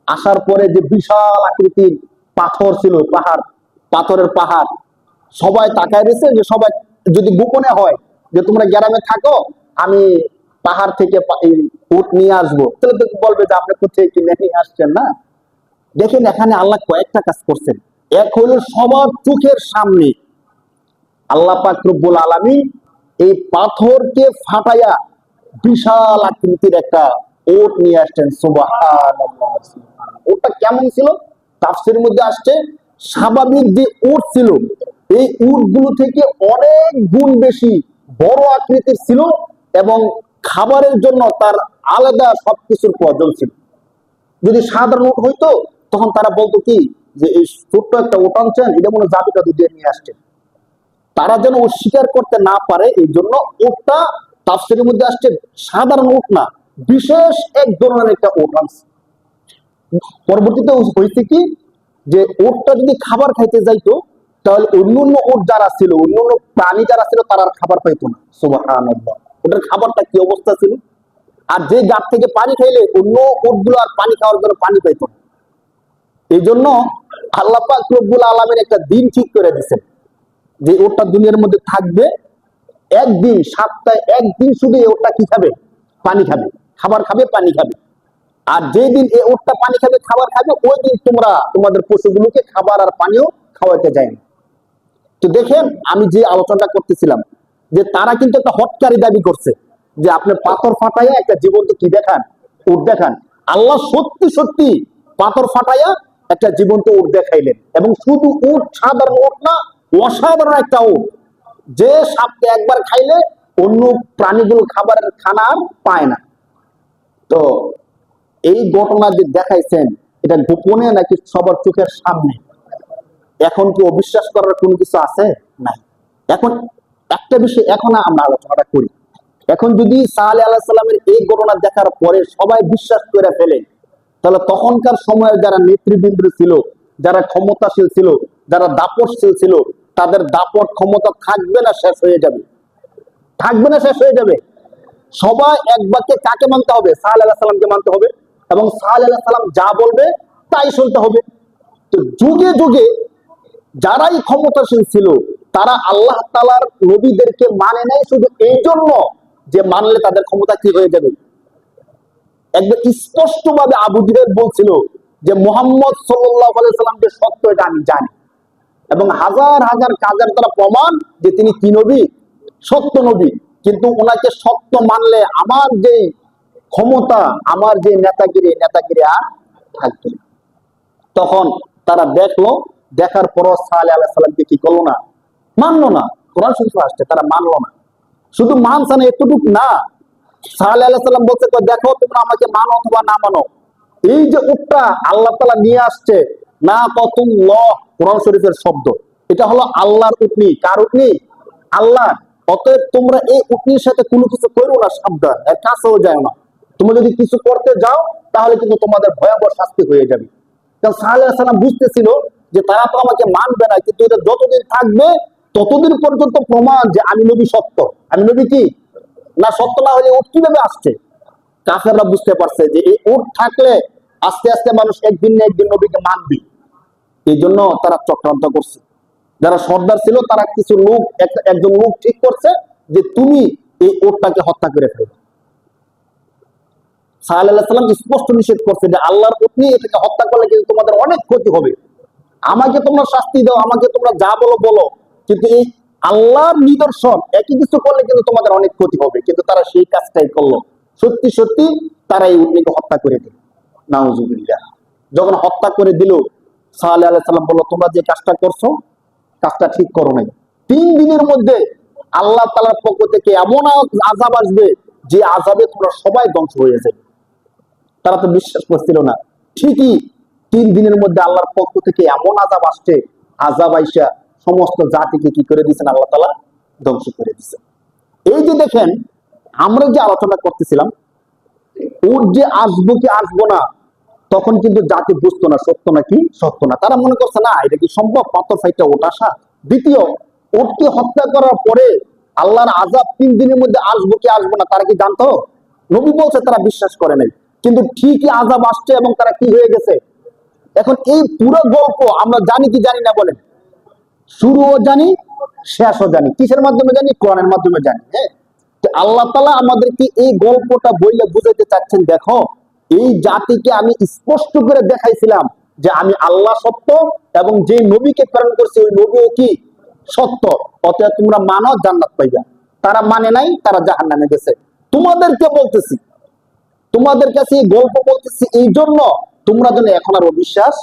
A: আসার পরে যে বিশাল আকৃতির পাথর ছিল, পাহাড়, পাথরের পাহাড়, সবাই তাকায় রয়েছে যে সবাই যদি গোপনে হয় যে তোমরা গ্রামে থাকো, আমি পাহাড় থেকে উট নিয়ে আসবো, তাহলে তো বলবে যে আপনি কোথায় কিনে নিয়ে আসছেন না। দেখেন এখানে আল্লাহ কয়েকটা কাজ করছেন। এক হলো সবার চোখের সামনে আল্লাহ পাক রব্বুল আলামিন এই পাথরকে ফাটাইয়া বিশাল আকৃতির একটা উট নিয়ে আসছেন। সুবহানাল্লাহ। ওটা কেমন ছিল? তাফসীরের মধ্যে আসছে স্বাভাবিক যে উট ছিল এই উটগুলো থেকে অনেক গুণ বেশি বড় আকৃতির ছিল, এবং খাবারের জন্য তার আলাদা সবকিছুর প্রয়োজন ছিল। যদি সাধারণ উট হইতো তখন তারা বলতো কি যে এই ছোট্ট একটা উট আনছেন, এটা মনে জাদুটা দিয়ে নিয়ে আসছে। তারা যেন অস্বীকার করতে না পারে এই জন্য উটটা তাফসীরের মধ্যে আসছে সাধারণ উট না, বিশেষ এক ধরনের একটা উট আনছে। পরবর্তীতে হয়েছে কি যে উটটা যদি খাবার খাইতে যাইতো তাহলে অন্যান্য উট যারা ছিল, অন্যান্য প্রাণী যারা ছিল তারা আর খাবার পাইতো না। সুবহানাল্লাহ। ওটার খাবারটা কি অবস্থা ছিল! আর যে গাছ থেকে পানি খাইলে অন্য উটগুলো আর পানি খাওয়ার জন্য পানি পাইতো না। এই জন্য আল্লাহ পাক রব্বুল আলামিন একটা দিন ঠিক করে দিয়েছেন যে ওটা দুনিয়ার মধ্যে থাকবে একদিন, সপ্তাহে একদিন শুধু এই ওটা কি খাবে, পানি খাবে, খাবার খাবে, পানি খাবে। আর যেদিন এই ওটটা পানি খাবে, খাবার খাবে, ওই দিন তোমরা তোমাদের পশুগুলোকে খাবার আর পানিও খাওয়াতে যায় না। তো দেখেন আমি যে আলোচনাটা করতেছিলাম যে তারা কিন্তু একটা হটকারী দাবি করছে যে আপনি পাথর ফাটাইয়া একটা জীবন্ত কি দেখান, উট দেখান। আল্লাহ সত্যি সত্যি পাথর ফাটাইয়া একটা জীবন্ত উট দেখাইলেন, এবং শুধু উট, সাধারণ উট না, অসাধারণ একটা উট, যে সপ্তাহে একবার খাইলে অন্য প্রাণীগুলো খাবারের খানা আর পায় না। তো এই ঘটনা যে দেখাইছেন এটা গোপনে নাকি সবার চোখের সামনে? এখন কি অবিশ্বাস করার কোনো কিছু আছে? নাই। এখন একটা বিষয় এখন আমরা আলোচনাটা করি। এখন যদি সালেহ আলাইহিস সালামের এই ঘটনা দেখার পরে সবাই বিশ্বাস করে ফেলে, তাহলে তখনকার সময়ে যারা নেতৃবৃন্দ ছিল, যারা ক্ষমতাশীল ছিল, যারা দাপটশীল ছিল, তাদের দাপট ক্ষমতা থাকবে না শেষ হয়ে যাবে? থাকবে না শেষ হয়ে যাবে? সবাই এক বাক্যে কাকে মানতে হবে? সালেহ আলাইহিস সালামকে মানতে হবে, এবং সালেহ আলাইহিস সালাম যা বলবে তাই শুনতে হবে। তো যুগে যুগে যারাই ক্ষমতাশীল ছিল তারা আল্লাহ তাআলার নবীদেরকে মানে নাই শুধু এই জন্য যে মানলে তাদের ক্ষমতা কি হয়ে যাবে। একদম স্পষ্ট ভাবে আবু জেহেল বলছিল যে মুহাম্মদ সাল্লাল্লাহু আলাইহি সাল্লাম যে সত্য এটা আমি জানি, এবং হাজার হাজার কাজের দ্বারা প্রমাণ যে তিনি কি নবী, সত্য নবী। কিন্তু ওনাকে সত্য মানলে আমার যে ক্ষমতা, আমার যে নেতাগিরি আর থাকবে না। তখন তারা দেখলো, দেখার পর সালেহ আলাইহিস সালামকে কি করলো না, মানলো না। কোরআন শরীফে আসছে তারা মানলো না। শুধু মানছে না এতটুকু না, সালেহ আলাইহিস সালাম বলছে দেখো তোমরা আমাকে মানো অথবা না মানো, এই যে উটটা আল্লাহ তাআলা নিয়ে আসছে, না কতুল্লাহ, কোরআন শরীফের শব্দ, এটা হলো আল্লাহর উটনি। কার উটনি? আল্লাহ। অতএব তোমরা এই উটনির সাথে কোনো কিছু করো না, সাবধান, এর কাছেও যায় না। তোমরা যদি কিছু করতে যাও তাহলে কিন্তু তোমাদের ভয়াবহ শাস্তি হয়ে যাবে। কারণ সালেহ আলাইহিস সালাম বুঝতেছিল যে তারা তো আমাকে মানবে না, কিন্তু এটা যতদিন থাকবে ততদিন পর্যন্ত প্রমাণ যে আমি নবী সত্য। আমি নবী কি না, সত্য না হলে উট কিভাবে আসছে? কাফেররা বুঝতে পারছে যে এই উট থাকলে আস্তে আস্তে মানুষ একদিন না একদিন নবীকে মানবে। এই জন্য তারা চক্রান্ত করছে। যারা সর্দার ছিল তারা কিছু লোক একজন লোক ঠিক করছে যে তুমি এই ওটটাকে হত্যা করে ফেলবে। সাল্লাল্লাহু আলাইহি ওয়াসাল্লাম স্পষ্ট নিষেধ করছে যে আল্লাহর ওট নিয়ে এটাকে হত্যা করলে কিন্তু তোমাদের অনেক ক্ষতি হবে। আমাকে তোমরা শাস্তি দাও, আমাকে তোমরা যা বলো বলো, কিন্তু এই আল্লাহর নিদর্শন একই কিছু করলে কিন্তু তোমাদের অনেক ক্ষতি হবে। কিন্তু তারা সেই কাজটাই করলো। সত্যি সত্যি তারা এই উটনিকে হত্যা করে দিল। নাউজুবিল্লাহ। যখন হত্যা করে দিল, সাল্লাল্লাহু আলাইহি ওয়াসাল্লাম বলল, তোমরা যে কাজটা করছো কাজটা ঠিক করো নাই। 3 দিনের মধ্যে আল্লাহ তাআলার পক্ষ থেকে এমন আযাব আসবে যে আযাবে তোমরা সবাই ধ্বংস হয়ে যাবে। তারা তো বিশ্বাস করছিল না। ঠিকই 3 দিনের মধ্যে আল্লাহর পক্ষ থেকে এমন আযাব আসছে, আযাব আইসা সমস্ত জাতিকে কি করে দিয়েছেন আল্লাহ তাআলা? ধ্বংস করে দিয়েছেন। এই যে দেখেন, আমরা যে আলোচনা করতেছিলাম, ওর যে আসবো কি আসবো না, তখন কিন্তু জাতি বুঝতো না সত্য নাকি সত্য না। তারা মনে করছে না এটা কি সম্ভব, পাথর ফাইটা ওট আসা। দ্বিতীয়, ওটকে হত্যা করার পরে আল্লাহর আযাব 3 দিনের মধ্যে আসবো কি আসবো না তারা কি জানতো? নবী বলছে তারা বিশ্বাস করে নাই, কিন্তু ঠিকই আযাব আসছে এবং তারা কি হয়ে গেছে। এখন এই পুরো গল্প আমরা জানি কি জানি না বলেন? শুরুও জানি, শেষও জানি। কিসের মাধ্যমে জানি? কোরআনের মাধ্যমে জানি। হ্যাঁ, আল্লাহ তাআলা আমাদেরকে এই গল্পটা বইলে বুঝাইতে চাচ্ছেন, দেখো এই জাতিকে আমি স্পষ্ট করে দেখাইছিলাম যে আমি আল্লাহ সত্য এবং যে নবীকে প্রেরণ করছি ওই নবীও কি সত্য। অতএব তোমরা মানো, জান্নাত পাইবা। তারা মানে নাই, তারা জাহান্নামে গেছে। তোমাদেরকে বলতেছি, তোমাদের কাছে এই গল্প বলতেছি এই জন্য তোমরা যেন এখন আর অবিশ্বাস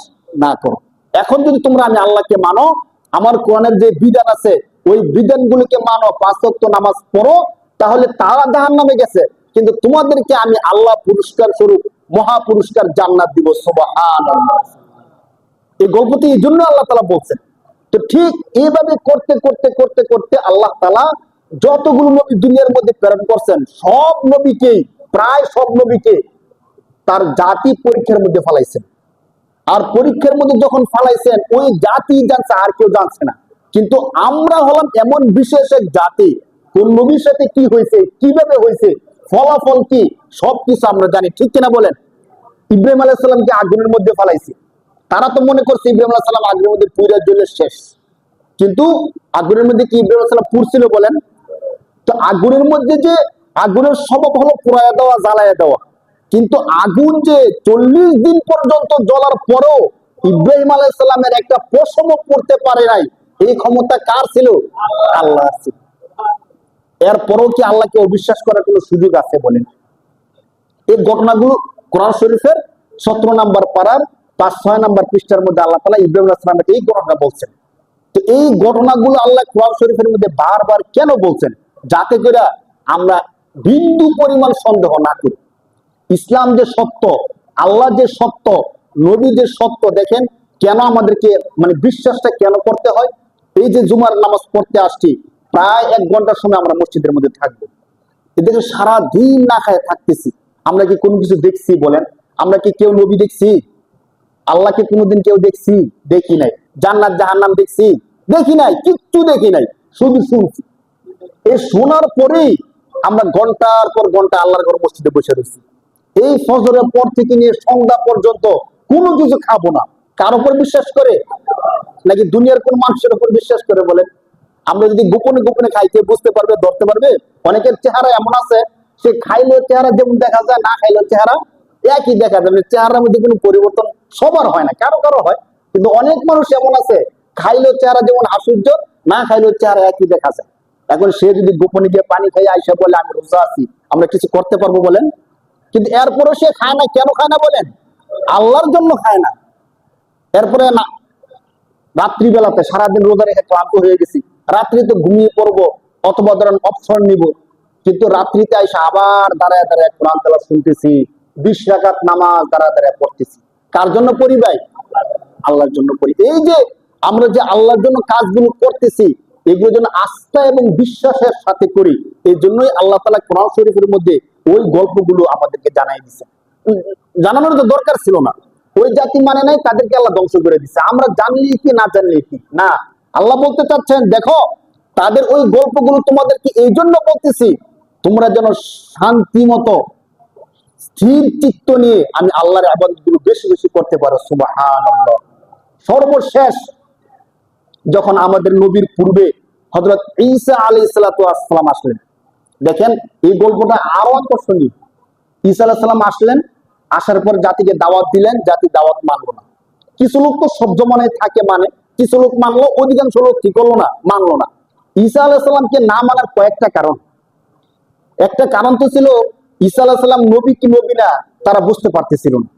A: না করো। এখন যদি তোমরা আমি আল্লাহকে মানো, আমার কোরআনের যে বিধান আছে ওই বিধানগুলোকে মানো, 5 ওয়াক্ত নামাজ পড়ো, তাহলে তারা জাহান্নামে গেছে, কিন্তু তোমাদেরকে আমি আল্লাহ পুরস্কার স্বরূপ মহা পুরস্কার জান্নাত দিব। সুবহানাল্লাহ। এই গল্পটি এই জন্য আল্লাহ তাআলা বলছেন। তো ঠিক এইভাবে করতে করতে করতে করতে আল্লাহ তাআলা যতগুলো নবী দুনিয়ার মধ্যে প্রেরণ করছেন, সব নবীকেই, প্রায় সব নবীকে তার জাতি পরীক্ষার মধ্যে ফালাইছেন। আর পরীক্ষার মধ্যে যখন ফালাইছেন, ওই জাতি জানছে, আর কেউ জানছে না। কিন্তু আমরা হলাম এমন বিশেষ এক জাতি, কোন নবীর সাথে কি হয়েছে, কিভাবে হয়েছে, ফলাফল কি, সবকিছু আমরা জানি। ঠিক কিনা বলেন? ইব্রাহিম আলাইহিস সালামকে আগুনের মধ্যে ফালাইছে। তারা তো মনে করছে ইব্রাহিম আলাইহিস সালাম আগুনের মধ্যে পুড়ে জ্বলে শেষ, কিন্তু আগুনের মধ্যে কি ইব্রাহিম আলাইহিস সালাম পুড়ছিল বলেন? তো আগুনের মধ্যে যে আগুনের স্বভাব হলো পোড়ায়া দেওয়া, জ্বালায়া দেওয়া, কিন্তু আগুন যে 40 দিন পর্যন্ত জ্বলার পরেও ইব্রাহিম আলাইহিস সালামের একটা পশমও পড়তে পারে নাই, এই ক্ষমতা কার ছিল? আল্লাহ ছিল। এরপরও কি আল্লাহকে অবিশ্বাস করার কোনো সুযোগ আছে বলেন? এই ঘটনাগুলো কোরআন শরীফের 17 নম্বর পারার 5-6 নম্বর পৃষ্ঠার মধ্যে আল্লাহ তাআলা ইব্রাহিম আলাইহিস সালামকে এই ঘটনা বলছেন। তো এই ঘটনাগুলো আল্লাহ কোরআন শরীফের মধ্যে বারবার কেন বলছেন? যাতে করে আমরা বিন্দু পরিমাণ সন্দেহ না করি। ইসলাম যে সত্য, আল্লাহ যে সত্য, নবী যে সত্য, দেখেন কেন আমাদেরকে মানে বিশ্বাসটা কেন করতে হয়। এই যে জুমার নামাজ পড়তে আসছি, প্রায় 1 ঘন্টার সময় আমরা মসজিদের মধ্যে থাকবো। এদেরকে সারা দিন না খায় থাকতেছি, আমরা কি কোনো কিছু দেখছি বলেন? আমরা কি কেউ নবী দেখছি? আল্লাহকে কোনোদিন কেউ দেখছি? দেখি নাই। জান্নাত জাহান্নাম দেখছি? দেখি নাই, কিচ্ছু দেখি নাই, শুধু শুনছি। এই শোনার পরেই আমরা ঘন্টার পর ঘন্টা আল্লাহর ঘর মসজিদে বসে রয়েছি। এই ফজরের পর থেকে নিয়ে সন্ধ্যা পর্যন্ত কোনো কিছু খাবো না। কার উপর বিশ্বাস করে? নাকি দুনিয়ার কোন মানুষের উপর বিশ্বাস করে বলেন? আমরা যদি গোপনে গোপনে খাই, কে বুঝতে পারবে, ধরতে পারবে? অনেকের চেহারা এমন আছে, সে খাইলে চেহারা যেমন দেখা যায়, না খাইলে চেহারা একই দেখা যাবে। চেহারার মধ্যে কোনো পরিবর্তন সবার হয় না, কারো কারো হয়, কিন্তু অনেক মানুষ এমন আছে, খাইলে চেহারা যেমন আশ্চর্য, না খাইলে চেহারা একই দেখা যায়। এখন সে যদি গোপনে গিয়ে পানি খাই আইসা বলে আমি রোজা আছি, আমরা কিছু করতে পারবো বলেন? কিন্তু এরপরও সে খায় না। কেন খায় না বলেন? আল্লাহর জন্য খায় না। এরপরে না, রাত্রিবেলাতে সারাদিন রোজা রেখে ক্লান্ত হয়ে গেছি, রাত্রিতে ঘুমিয়ে পড়বো অথবা ধরেন অবসর নিব, কিন্তু রাত্রিতে আইসা আবার দাঁড়ায় দাঁড়ায় কোরআন তেলাওয়াত শুনতেছি, 20 রাকাত নামাজ দাঁড়ায় দাঁড়ায় পড়তেছি। কার জন্য পড়ি ভাই? আল্লাহর জন্য পড়ি। এই যে আমরা যে আল্লাহর জন্য কাজগুলো করতেছি, এগুলো যেন আস্থা এবং বিশ্বাসের সাথে করি। এই জন্যই আল্লাহ তাআলা কোরআন শরীফের মধ্যে ওই গল্পগুলো আমাদেরকে জানাই দিচ্ছে। জানানোর তো দরকার ছিল না। ওই জাতি মানে নাই, তাদেরকে আল্লাহ ধ্বংস করে দিচ্ছে। আমরা জানলি কি না জানলি কি না, আল্লাহ বলতে চাচ্ছেন দেখো তাদের ওই গল্পগুলো তোমাদেরকে এই জন্য বলতেছি, তোমরা যেন শান্তি মতো স্থির চিত্ত নিয়ে আমি আল্লাহর ইবাদতগুলো বেশি বেশি করতে পারো। সুবহানাল্লাহ। সর্বশেষ যখন আমাদের নবীর পূর্বে হযরত ঈসা আলাইহিস সালাতু ওয়াস সালাম আসলেন। দেখেন এই গল্পটা আরো আকর্ষণীয়। ঈসা আলাইহিস সালাম আসলেন, আসার পর জাতিকে দাওয়াত দিলেন, জাতি দাওয়াত মানলো না। কিছু লোক তো সহ্য মনে থাকে, মানে কিছু লোক মানলো, অধিকাংশ লোক কি করলো না, মানলো না। ঈসা আলাইহিস সালামকে না মানার কয়েকটা কারণ। একটা কারণ তো ছিল ঈসা আলাইহিস সালাম নবী কি নবী না তারা বুঝতে পারতেছিল না।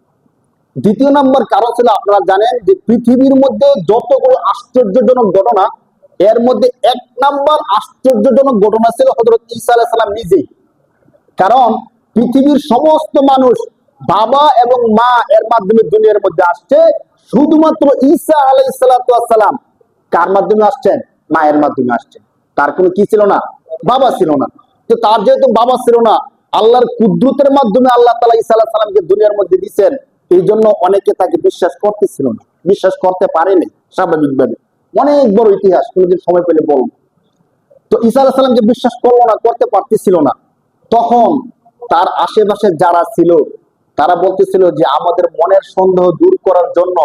A: দ্বিতীয় নম্বর কারণ ছিল, আপনারা জানেন যে পৃথিবীর মধ্যে যতগুলো আশ্চর্যজনক ঘটনা, এর মধ্যে এক নাম্বার আশ্চর্যজনক ঘটনা ছিল হযরত ঈসা আলাইহিস সালাম নিজেই। কারণ পৃথিবীর সমস্ত মানুষ বাবা এবং মা এর মাধ্যমে দুনিয়ার মধ্যে আসছে, শুধুমাত্র ঈসা আলাইহিস সালাতু ওয়াস সালাম কার মাধ্যমে আসছেন, মায়ের মাধ্যমে আসছেন। তার কোনো কি ছিল না, বাবা ছিল না। তো তার যেহেতু বাবা ছিল না, আল্লাহর কুদরতের মাধ্যমে আল্লাহ তাআলা ঈসা আলাইহিস সালামকে দুনিয়ার মধ্যে দিয়েছেন। এই জন্য অনেকে তাকে বিশ্বাস করতেছিল না, বিশ্বাস করতে পারেনি স্বাভাবিকভাবে। অনেক বড় ইতিহাস, কোনোদিন সময় পেলে বলবো। তো ঈসা আলাইহিস সালামকে বিশ্বাস করলো না, করতে পারতেছিল না। তখন তার আশেপাশে যারা ছিল তারা বলতেছিল যে আমাদের মনের সন্দেহ দূর করার জন্য,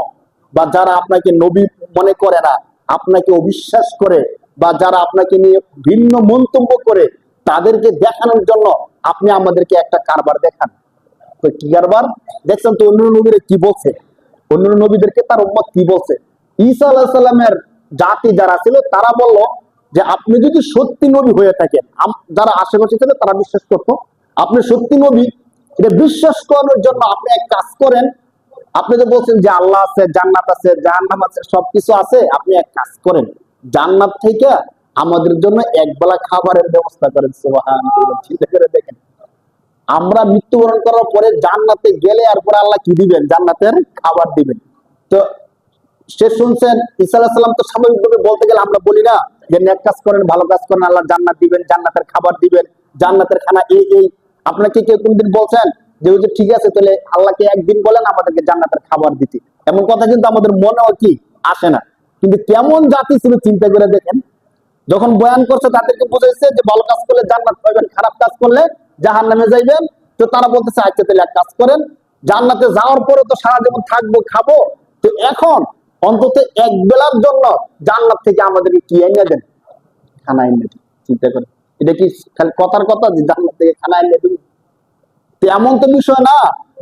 A: বা যারা আপনাকে নবী মনে করে না, আপনাকে অবিশ্বাস করে, বা যারা আপনাকে নিয়ে ভিন্ন মন্তব্য করে, তাদেরকে দেখানোর জন্য আপনি আমাদেরকে একটা কারবার দেখান। তো কি কারবার দেখছেন তো, অন্য নবীরা কি বলছে, অন্য নবীদেরকে তার উম্মত কি বলছে। ঈসা আলাইহিস সালামের জাতি যারা ছিল তারা বলল যে আপনি যদি সত্যি নবী হয়ে থাকেন, যারা আশেপাশে ছিল তারা বিশ্বাস করতো, আপনি সত্যি নবী, এটা বিশ্বাস করানোর জন্য আপনি এক কাজ করেন। আপনি তো বলছেন যে আল্লাহ আছে, জান্নাত আছে, জাহান্নাম আছে, সবকিছু আছে, আপনি এক কাজ করেন, জান্নাত থেকে আমাদের জন্য একবেলা খাবারের ব্যবস্থা করেন। সুবহানাল্লাহ, চিন্তা করে দেখেন, আমরা মৃত্যুবরণ করার পরে জান্নাতে গেলে আর পরে আল্লাহ কি দিবেন, জান্নাতের খাবার দিবেন। তো সে শুনছেন ঈসা আলাইহিস সালাম তো স্বাভাবিকভাবে বলতে গেলে আমরা বলি না যে নেক কাজ করেন, ভালো কাজ করেন, আল্লাহ জান্নাত দিবেন, জান্নাতের খাবার দিবেন, জান্নাতের খানা এই এই। আপনাকে কেউ কোনদিন বলছেন যে ওই যে ঠিক আছে তাহলে আল্লাহকে একদিন বলেন আমাদেরকে জান্নাতের খাবার দিতে? এমন কথা কিন্তু আমাদের মনেও কি আসে না। কিন্তু কেমন জাতি ছিল চিন্তা করে দেখেন, যখন বয়ান করছে তাদেরকে বুঝাইছে যে ভালো কাজ করলে জান্নাত পাবেন, খারাপ কাজ করলে জাহান্নামে যাইবেন। তো তারা বলতেছে আচ্ছা তাহলে এক কাজ করেন, জান্নাতে যাওয়ার পরে তো সারা জীবন থাকবো খাবো, তো এখন অন্তত এক বেলার জন্য জান্নাত থেকে আমাদেরকে কি এনে দেন, খানা এনে দেন। চিন্তা করেন, এটা কি খালি কথার কথা যে জান্নাত থেকে খানা এনে দেবেন? তো এমন তো বিষয় না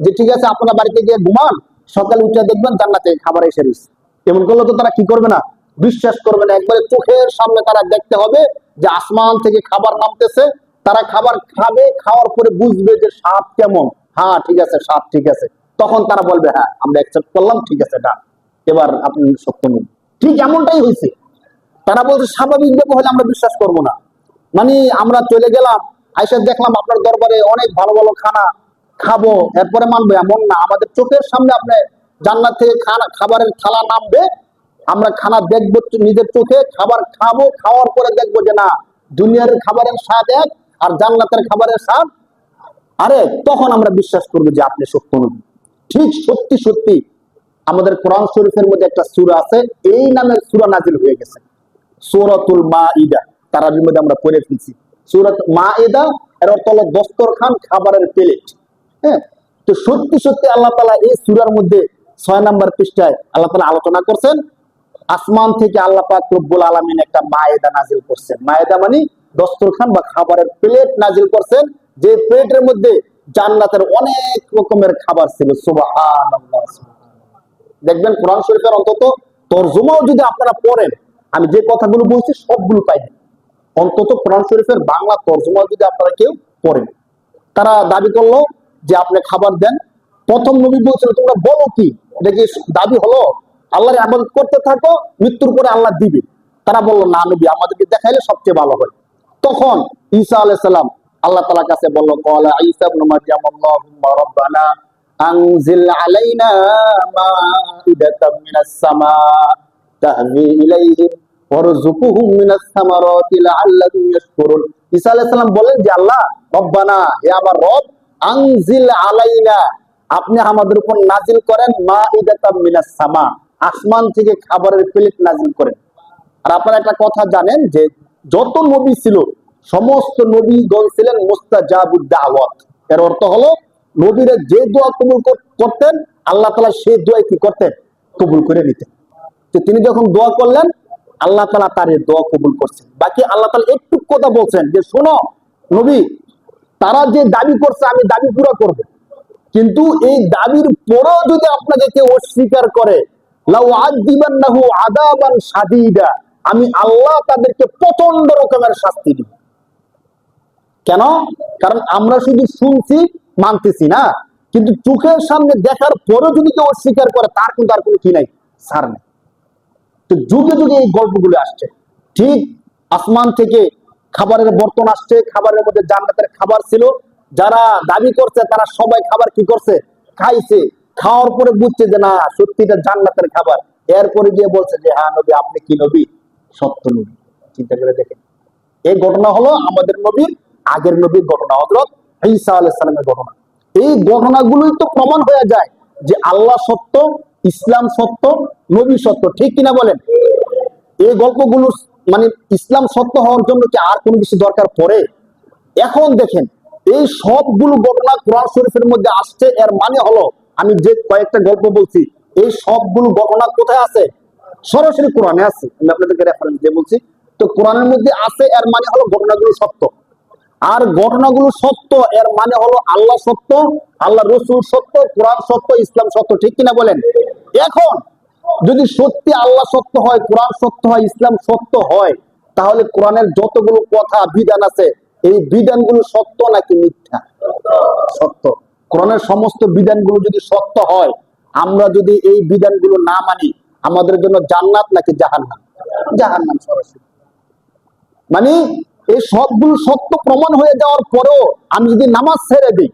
A: যে ঠিক আছে আপনারা বাড়িতে গিয়ে ঘুমান, সকালে উঠে দেখবেন জান্নাতে খাবার এসে রয়েছে। এমন করলে তো তারা কি করবে না, বিশ্বাস করবে না। একবারে চোখের সামনে তারা দেখতে হবে যে আসমান থেকে খাবার নামতেছে, তারা খাবার খাবে, খাওয়ার পরে বুঝবে যে স্বাদ কেমন। হ্যাঁ ঠিক আছে, স্বাদ ঠিক আছে, তখন তারা বলবে হ্যাঁ আমরা অ্যাকসেপ্ট করলাম, ঠিক আছে ডান, এবার আপনি সত্য নন। ঠিক এমনটাই হয়েছে। তারা বলছে স্বাভাবিকভাবে হলে আমরা বিশ্বাস করব না। মানে আমরা চলে গেলাম, আইসা দেখলাম আপনার দরবারে অনেক ভালো ভালো খানা, খাবো এরপরে মানবো এমন না। আমাদের চোখের সামনে আপনি জান্নাত থেকে খাবারের থালা নামবে, আমরা খানা দেখবো নিজের চোখে, খাবার খাবো, খাওয়ার পরে দেখবো যে না, দুনিয়ার খাবারের স্বাদ এক আর জান্নাতের খাবারের স্বাদ আরে, তখন আমরা বিশ্বাস করবো যে আপনি সত্য নবী। ঠিক সত্যি সত্যি আমাদের কোরআন শরীফের মধ্যে একটা সূরা আছে, এই নামের সূরা নাজিল হয়ে গেছে, সূরাতুল মাইদা। তারাবির মধ্যে আমরা পড়ে ফেলছি সূরাত মাইদা, এর অর্থ হলো দস্তরখান, খাবারের প্লেট। হ্যাঁ, তো সত্যি সত্যি আল্লাহ তাআলা এই সূরার মধ্যে 6 নম্বর পৃষ্ঠায় আল্লাহ তাআলা আলোচনা করছেন, আসমান থেকে আল্লাহ পাক রব্বুল আলামিন একটা মাইদা নাজিল করছেন। মাইদা মানে দস্তরখান বা খাবারের প্লেট নাজিল করছেন, যে প্লেটের মধ্যে জান্নাতের অনেক রকমের খাবার ছিল। সুবহানাল্লাহ। দেখবেন কোরআন শরীফের অন্তত তরজমাও যদি আপনারা পড়েন, আমি যে কথাগুলো বলছি সবগুলো পাইবেন। অন্তত কোরআন শরীফের বাংলা তরজমা যদি আপনারা কেউ পড়েন। তারা দাবি করলো যে আপনি খাবার দেন। প্রথম নবী বলছিল তোমরা বলো কি, এটা কি দাবি হলো? আল্লাহর ইবাদত করতে থাকো, মৃত্যুর পরে আল্লাহ দিবে। তারা বললো না নবী, আমাদেরকে দেখাইলে সবচেয়ে ভালো হয়। তখন ঈসা আলাইহিস সালাম আল্লাহ তাআলার কাছে বলল, ক্বালা ঈসা ইবনে মারইয়াম আল্লাহুম্মা রাব্বানা আনজিল আলাইনা মাইদাতাম মিনাস সামা তাহবি ইলাইহিম ওয়ারযুকহুম মিনাস সামারাতি লাআল্লাহুম ইয়াশকুরুন। ঈসা আলাইহিস সালাম বলেন যে আল্লাহ রব্বানা, হে আমার রব, আনজিল আলাইনা, আপনি আমাদের উপর নাজিল করেন মাইদাতাম মিনাস সামা, আসমান থেকে খাবারের প্লেট নাজিল করেন। আর আপনারা একটা কথা জানেন যে যত নবী ছিল সমস্ত নবীগণ ছিলেন মুস্তাজাবুদ দাওয়াত। এর অর্থ হলো নবীরা যে দোয়া কবুল করতেন আল্লাহ তাআলা সেই দোয়া কি করতেন, কবুল করে নিতেন। তো তিনি যখন দোয়া করলেন আল্লাহ তাআলা তার এই দোয়া কবুল করছেন। বাকি আল্লাহ তাআলা একটু কথা বলছেন যে শোনো নবী, তারা যে দাবি করছে আমি দাবি পুরো করব, কিন্তু এই দাবির পরেও যদি আপনাকে কেউ অস্বীকার করে, লাউ আযিবান্নাহু আযাবান শাদীদা, আমি আল্লাহ তাদেরকে প্রচন্ড রকমের শাস্তি দিব। কেন? কারণ আমরা শুধু শুনছি, মানতেছি না, কিন্তু চোখের সামনে দেখার পরেও যদি কেউ অস্বীকার করে, তার কিন্তু আর কোনো কি নাই, ছাড় নেই। তো যুগে যুগে এই গল্পগুলো আসছে। ঠিক আসমান থেকে খাবারের বর্তন আসছে, খাবারের মধ্যে জান্নাতের খাবার ছিল, যারা দাবি করছে তারা সবাই খাবার কি করছে, খাইছে। খাওয়ার পরে বুঝছে যে না, সত্যিটা জান্নাতের খাবার। এরপরে গিয়ে বলছে যে হ্যাঁ নবী, আপনি কি নবী? সত্য নবী। চিন্তা করে দেখেন, এই ঘটনা হলো আমাদের নবীর আগের নবীর ঘটনা, হযরত ঈসা আলাইহিস সালামের ঘটনা। এই ঘটনাগুলোই তো প্রমাণ হয়ে যায় যে আল্লাহ সত্য, ইসলাম সত্য, নবী সত্য। ঠিক কিনা বলেন? এই গল্পগুলো মানে ইসলাম সত্য হওয়ার জন্য কি আর কোনো কিছু দরকার পড়ে? এখন দেখেন, এই সবগুলো ঘটনা কোরআন শরীফের মধ্যে আসছে। এর মানে হলো, আমি যে কয়েকটা গল্প বলছি, এই সবগুলো ঘটনা কোথায় আছে? সরাসরি কোরআনে আছে। আমি আপনাদেরকে রেফারেন্স দিয়ে বলছি। তো কোরআনের মধ্যে আছে, এর মানে হলো ঘটনাগুলো সত্য। আর ঘটনাগুলো সত্য, এর মানে হলো আল্লাহ সত্য, আল্লাহ রসুল সত্য, কোরআন সত্য, ইসলাম সত্য। ঠিক কিনা বলেন? এখন যদি সত্যি আল্লাহ সত্য হয়, কোরআন সত্য হয়, ইসলাম সত্য হয়, তাহলে কোরআনের যতগুলো কথা বিধান আছে, এই বিধানগুলো সত্য নাকি মিথ্যা? সত্য। কোরআনের সমস্ত বিধানগুলো যদি সত্য হয়, আমরা যদি এই বিধানগুলো না মানি, আমাদের জন্য জান্নাত নাকি জাহান্নাম? জাহান্নাম সরাসরি। মানে এই সবগুলো সত্য প্রমাণ হয়ে যাওয়ার পরেও আমি যদি নামাজ ছেড়ে দিই,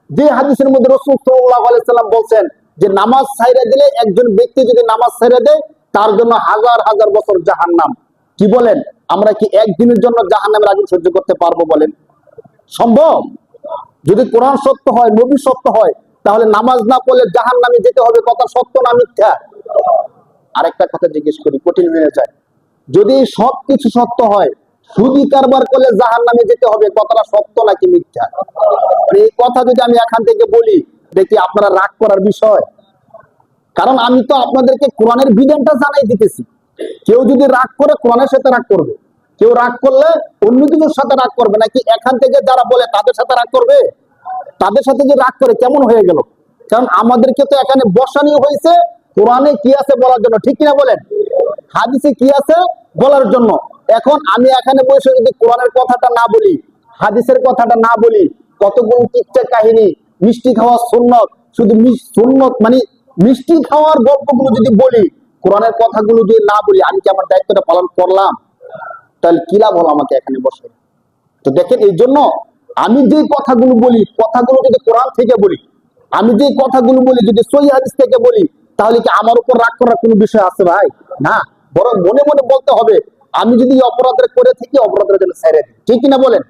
A: যে হাদিসের মধ্যে রাসূল সাল্লাল্লাহু আলাইহি সাল্লাম বলছেন যে নামাজ ছেড়ে দিলে, একজন ব্যক্তি যদি নামাজ ছেড়ে দেয়, তার জন্য হাজার হাজার বছর জাহান্নাম। কি বলেন? আমরা কি একদিনের জন্য জাহান্নামের আগুন সহ্য করতে পারবো বলেন? সম্ভব? যদি কোরআন সত্য হয়, নবী সত্য হয়, তাহলে নামাজ না পড়লে জাহান্নামে যেতে হবে। কথা সত্য না মিথ্যা? আরেকটা কথা জিজ্ঞেস করি, কঠিন হয়ে যায়। যদি সবকিছু সত্য হয়, সুদি কারবার করলে জাহান্নামে যেতে হবে, কথাটা সত্য নাকি মিথ্যা? এই কথা যদি আমি এখান থেকে বলি, দেখি আপনারা রাগ করার বিষয়? কারণ আমি তো আপনাদেরকে কোরআনের বিধানটা জানাই দিতেছি। কেউ যদি রাগ করে, কোরআনের সাথে রাগ করবে। কেউ রাগ করলে অন্য কিছুর সাথে রাগ করবে, নাকি এখান থেকে যারা বলে তাদের সাথে রাগ করবে? তাদের সাথে যে রাগ করে কেমন হয়ে গেল? কারণ আমাদেরকে তো এখানে বসানো হয়েছে কোরআনে কি আছে বলার জন্য। ঠিক কিনা বলেন? হাদিসে কি আছে বলার জন্য। এখন আমি এখানে বসে যদি কোরআনের কথাটা না বলি, হাদিসের কথাটা না বলি, কতগুলো কিচ্ছা কাহিনী, মিষ্টি খাওয়ার সুন্নত, শুধু সুন্নত মানে মিষ্টি খাওয়ার গল্পগুলো যদি বলি, কোরআনের কথাগুলো যদি না বলি, আমি কি আমার দায়িত্বটা পালন করলাম? তাহলে কি লাভ হলো আমাকে এখানে বসে? তো দেখেন, এই জন্য আমি যে কথাগুলো বলি, কথাগুলো যদি কোরআন থেকে বলি, আমি যে কথাগুলো বলি যদি সহিহ হাদিস থেকে বলি, তাহলে কি আমার উপর রাগ করার কোনো বিষয় আছে ভাই? না। বরং মনে মনে বলতে হবে, আমি যদি অপরাধের করে থাকি, অপরাধের জন্য ছেড়ে দিই। ঠিক কিনা বলেন?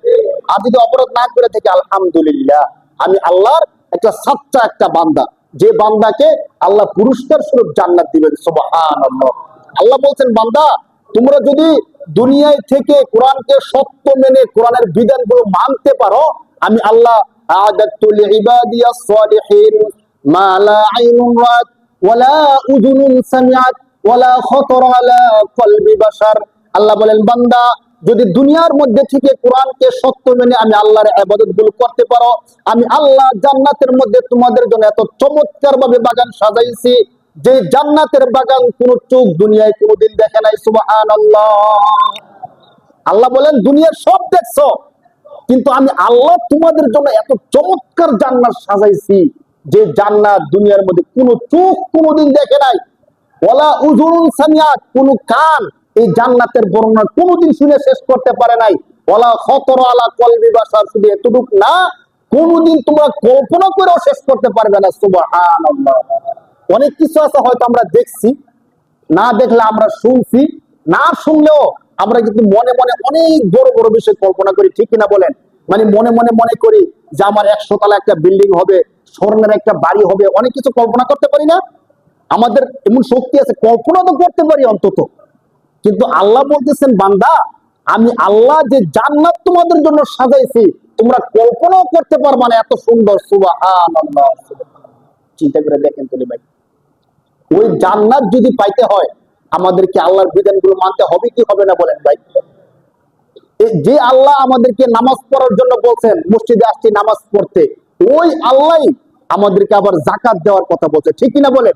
A: আর যদি অপরাধ না করে থাকি, আলহামদুলিল্লাহ, আমি আল্লাহর একটা সাচ্চা একটা বান্দা, যে বান্দাকে আল্লাহ পুরস্কার স্বরূপ জান্নাত দিবেন। সুবহানাল্লাহ। আল্লাহ বলছেন, বান্দা তোমরা যদি দুনিয়ায় থেকে কোরআনকে সত্য মেনে কোরআনের বিধানগুলো মানতে পারো, আমি আল্লাহ আ'দাতু লিইবাদিয়াস সালিহিন মা লা আইনুন রাত ওয়ালা উযুনুন সামিআত ওয়ালা খাতারা আলা কলবি বাশার। আল্লাহ বলেন, বান্দা যদি দুনিয়ার মধ্যে থেকে কোরআনকে সত্য মেনে আমি আল্লাহর ইবাদতগুলো করতে পারো, আমি আল্লাহ জান্নাতের মধ্যে তোমাদের জন্য এত চমৎকার ভাবে বাগান সাজাইছি, যে জান্নাতের বাগান কোন চোখ দুনিয়ায় কোনোদিন দেখে নাই। সুবহানাল্লাহ। আল্লাহ বলেন, দুনিয়ার সব দেখছো, কিন্তু আমি আল্লাহ তোমাদের জন্য এত চমৎকার জান্নাত সাজাইছি, যে জান্নাত দুনিয়ার মধ্যে কোনো চোখ কোনোদিন দেখে নাই। ওয়ালা উযুনুন সামিআত, কোনো কান এই জান্নাতের বর্ণনা কোনোদিন শুনে শেষ করতে পারে নাই। ওয়ালা খাতারা আলা কলবি বাশার, শুধু এতটুক না, কোনোদিন তোমরা কল্পনা করেও শেষ করতে পারবে না। সুবহানাল্লাহ। অনেক কিছু আছে হয়তো আমরা দেখছি, না দেখলে আমরা শুনছি, না শুনলেও আমরা কিন্তু মনে মনে অনেক বড় বড় বিষয় কল্পনা করি। ঠিক কিনা বলেন? মানে মনে মনে মনে করি যে আমার 100 তলা একটা বিল্ডিং হবে, স্বর্ণের একটা বাড়ি হবে, অনেক কিছু কল্পনা করতে পারি না? আমাদের এমন শক্তি আছে, কল্পনা তো করতে পারি অন্তত। কিন্তু আল্লাহ বলতেছেন, বান্দা আমি আল্লাহ যে জান্নাত তোমাদের জন্য সাজাইছি, তোমরা কল্পনাও করতে পারবা না, এত সুন্দর। সুবহানাল্লাহ। চিন্তা করে দেখেন তো ভাই, ওই জান্নাত যদি পাইতে হয়, আমাদেরকে আল্লাহর বিধানগুলো মানতে হবে কি হবে না বলেন ভাই? যে আল্লাহ আমাদেরকে নামাজ পড়ার জন্য বলছেন, মসজিদে আসছি নামাজ পড়তে, ওই আল্লাহ আমাদেরকে আবার জাকাত দেওয়ার কথা বলছে, ঠিক কিনা বলেন?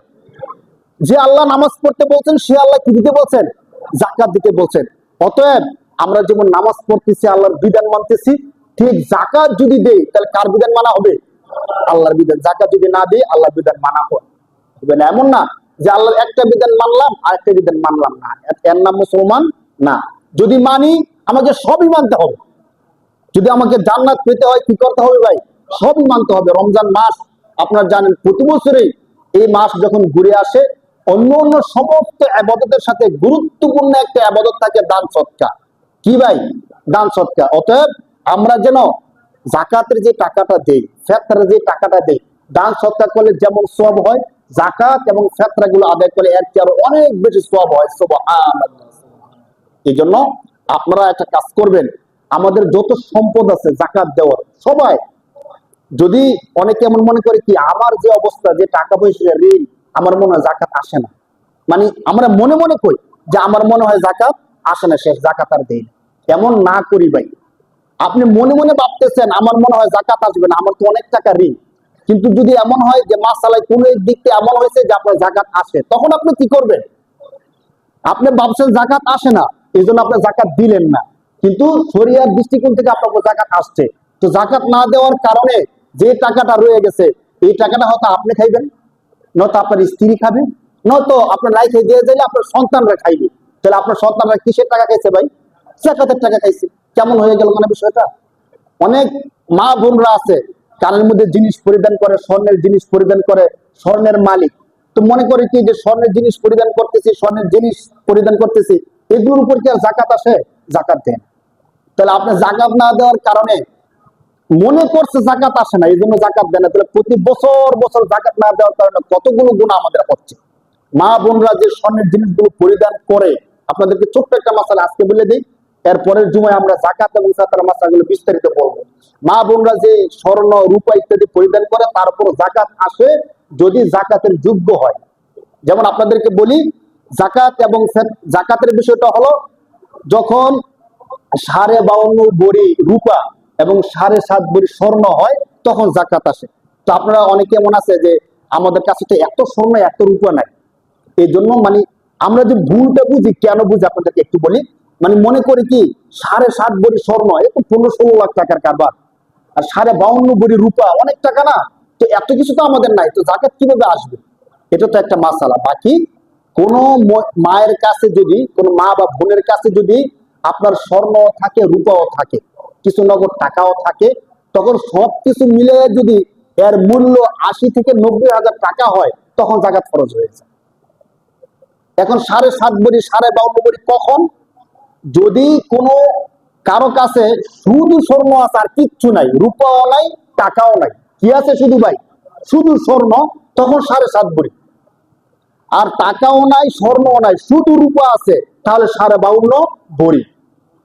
A: যে আল্লাহ নামাজ পড়তে বলছেন সে আল্লাহ কি দিতে বলছেন? জাকাত দিতে বলছেন। অতএব আমরা যেমন নামাজ পড়তেছি, আল্লাহর বিধান মানতেছি, ঠিক জাকাত যদি দেই তাহলে কার বিধান মানা হবে? আল্লাহর বিধান। জাকাত যদি না দিই আল্লাহর বিধান মানা হবে না। এমন না যে আল্লাহর একটা বিধান মানলাম আর একটা বিধান মানলাম না, এর নাম মুসলমান না। যদি মানি আমাকে সবই মানতে হবে। যদি আমাকে জান্নাত পেতে হয় কি করতে হবে ভাই? সবই মানতে হবে। রমজান মাস আপনারা জানেন প্রতি বছরই এই মাস যখন ঘুরে আসে, অন্য অন্য সমস্ত আবাদতের সাথে গুরুত্বপূর্ণ একটা আবাদত থাকে দান সদকা। কি ভাই? দান সদকা। অতএব আমরা যেন জাকাতের যে টাকাটা দেই, ফেতরার যে টাকাটা দেই, দান সদকা করলে যেমন সওয়াব হয়, জাকাত এবং ফেতরা গুলো আদায় করলে এর চেয়ে আরো অনেক বেশি সওয়াব হয়। সুবহানাল্লাহ। এই জন্য আপনারা একটা কাজ করবেন, আমাদের যত সম্পদ আছে জাকাত দেওয়ার সবাই, যদি অনেকে এমন মনে করে কি আমার যে অবস্থা, যে টাকা পয়সা ঋণ, আমার মনে হয় জাকাত আসে না, মানে আমরা মনে মনে করি যে আমার মনে হয় জাকাত আসে না, শেষ জাকাত আর দেই না। এমন না করি ভাই। আপনি মনে মনে ভাবতেছেন আমার মনে হয় জাকাত আসবে না, আমার তো অনেক টাকা ঋণ, কিন্তু যদি এমন হয় যে মাসালায় কোনো এক দিক থেকে এমন হয়েছে যে আপনার জাকাত আসে, তখন আপনি কি করবেন? আপনি ভাবছেন জাকাত আসে না, এই জন্য আপনি জাকাত দিলেন না, কিন্তু শরিয়ার দৃষ্টিকোণ থেকে আপনার জাকাত আসছে। তো জাকাত না দেওয়ার কারণে যে টাকাটা রয়ে গেছে, এই টাকাটা হয়তো আপনি খাইবেন, নয়তো আপনার স্ত্রী খাবে, নয়তো আপনার রাইখে দিয়ে দিলে আপনার সন্তানরা খাইবে। তাহলে আপনার সন্তানরা কিসের টাকা খাইছে ভাই? জাকাতের টাকা খাইছে। কেমন হয়ে গেল মানে বিষয়টা? অনেক মা বোনরা আছে কানের মধ্যে জিনিস পরিধান করে, স্বর্ণের জিনিস পরিধান করে, স্বর্ণের মালিক, তো মনে করে কি যে স্বর্ণের জিনিস পরিধান করতেছি, স্বর্ণের জিনিস পরিধান করতেছি, এগুলোর উপর কি আর জাকাত আসে? জাকাত দেন। তাহলে আপনি জাকাত না দেওয়ার কারণে মনে করছে জাকাত আসে না, এই জন্য জাকাত দেয় না। তাহলে প্রতি বছর বছর জাকাত না দেওয়ার কারণে কতগুলো গুনাহ আমাদের হচ্ছে। মা বোনরা যে স্বর্ণের জিনিসগুলো পরিধান করে, আপনাদেরকে ছোট্ট একটা মাসালা আজকে বলে দিই, এরপরের জুমায় আমরা জাকাত এবং ফিতরার মাসালাগুলো বিস্তারিত বলবো। মা বোনরা যে স্বর্ণ রূপা ইত্যাদি পরিধান করে, তারপর জাকাত আসে যদি জাকাতের যোগ্য হয়। যেমন আপনাদেরকে বলি, জাকাত এবং জাকাতের বিষয়টা হলো যখন 52.5 ভরি রূপা এবং 7.5 ভরি স্বর্ণ হয় তখন জাকাত আসে। তো আপনারা অনেকে এমন আছে যে আমাদের কাছে তো এত স্বর্ণ এত রূপা নাই, এই জন্য মানে আমরা যে ভুলটা বুঝি, কেন বুঝি আপনাদেরকে একটু বলি। মানে মনে করি কি 7.5 ভরি স্বর্ণ এ তো 15-16 লাখ টাকার কারবার, আর 52.5 ভরি রূপা অনেক টাকা না, তো এত কিছু তো আমাদের নাই, তো জাকাত কিভাবে আসবে? এটা তো একটা মাসালা। বাকি কোন মায়ের কাছে যদি, কোন মা বা বোনের কাছে যদি আপনার স্বর্ণ থাকে, রূপাও থাকে, কিছু নগদ টাকাও থাকে, তখন সবকিছু মিলে যদি এর মূল্য 80 থেকে 90,000 টাকা হয় তখন জাকাত ফরজ হয়ে যায়। এখন 7.5 ভরি 52.5 ভরি কখন? যদি কোনো কারো কাছে শুধু স্বর্ণ আছে আর কিচ্ছু নাই, রূপাও নাই, টাকাও নাই, কি আছে শুধু ভাই? শুধু স্বর্ণ, তখন 7.5 ভরি। আর টাকাও নাই, স্বর্ণও নাই, শুধু রূপা আছে, তাহলে 52.5 ভরি।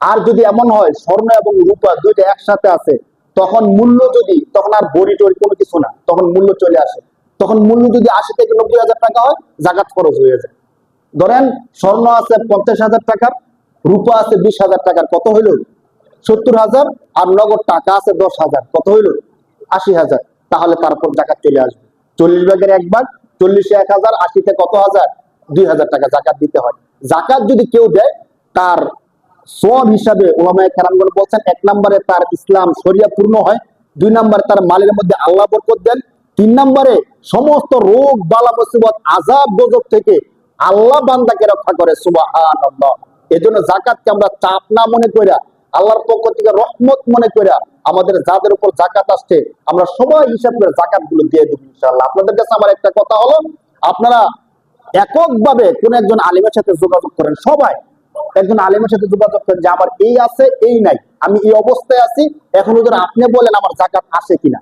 A: আর যদি এমন হয় স্বর্ণ এবং রূপা দুইটা একসাথে আছে, তখন মূল্য যদি, তখন আর ভরি টরি কোনো কিছু না, তখন মূল্য চলে আসে। তখন মূল্য যদি 80 থেকে 90,000 টাকা হয়, জাকাত ফরজ হয়ে যায়। ধরেন স্বর্ণ আছে 50,000 টাকার, রূপা আছে 20,000 টাকার, কত হইল? 70,000। আর নগদ টাকা আছে 10,000, কত হইল? 80,000। তাহলে তারপর জাকাত চলে আসবে। 40 ভাগের 1 ভাগ, 40-এ 1,000, 80-তে কত হাজার? 2,000 টাকা জাকাত দিতে হয়। জাকাত যদি কেউ দেয়, তার সওয়াব হিসাবে উলামায়ে কেরামগণ বলছেন, 1 নম্বরে তার ইসলাম শরিয়া পূর্ণ হয়, 2 নম্বরে তার মালের মধ্যে আল্লাহ বরকত দেন, 3 নম্বরে সমস্ত রোগ বালা মুসিবত আযাব গজব থেকে আল্লাহ বান্দাকে রক্ষা করে। সুবহানাল্লাহ। এজন্য জাকাতকে আমরা চাপ না মনে কইরা, আল্লাহর পক্ষ থেকে রহমত মনে কইরা, আমাদের যাদের উপর জাকাত আসছে আমরা সবাই হিসাব করে জাকাত গুলো দিয়ে দেব ইনশাআল্লাহ। আপনাদের কাছে আমার একটা কথা হলো, আপনারা এককভাবে কোন একজন আলিমের সাথে যোগাযোগ করেন, সবাই একজন আলিমের সাথে যোগাযোগ করেন যে আমার এই আছে, এই নাই, আমি এই অবস্থায় আছি, এখন যদি আপনি বলেন আমার জাকাত আসে কিনা,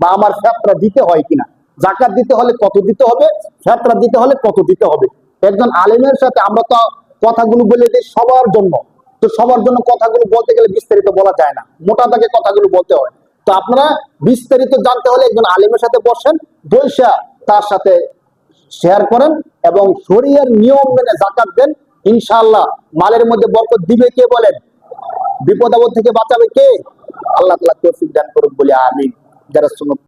A: বা আমার ফিতরা দিতে হয় কিনা, জাকাত দিতে হলে কত দিতে হবে, ফিতরা দিতে হলে কত দিতে হবে। একজন আলিমের সাথে আমরা তো কথাগুলো বলে দিই সবার জন্য, তো সবার জন্য কথাগুলো বলতে গেলে বিস্তারিত বলা যায় না, মোটা দাগে কথাগুলো বলতে হয়। তো আপনারা বিস্তারিত জানতে হলে একজন আলিমের সাথে বসেন, বৈশা তার সাথে শেয়ার করেন এবং শরীয়তের নিয়ম মেনে যাকাত দেন। ইনশাআল্লাহ মালের মধ্যে বরকত দিবে কে বলেন? বিপদ আপদ থেকে বাঁচাবে কে? আল্লাহ তাআলা তৌফিক দান করুন বলে আমিন। যারা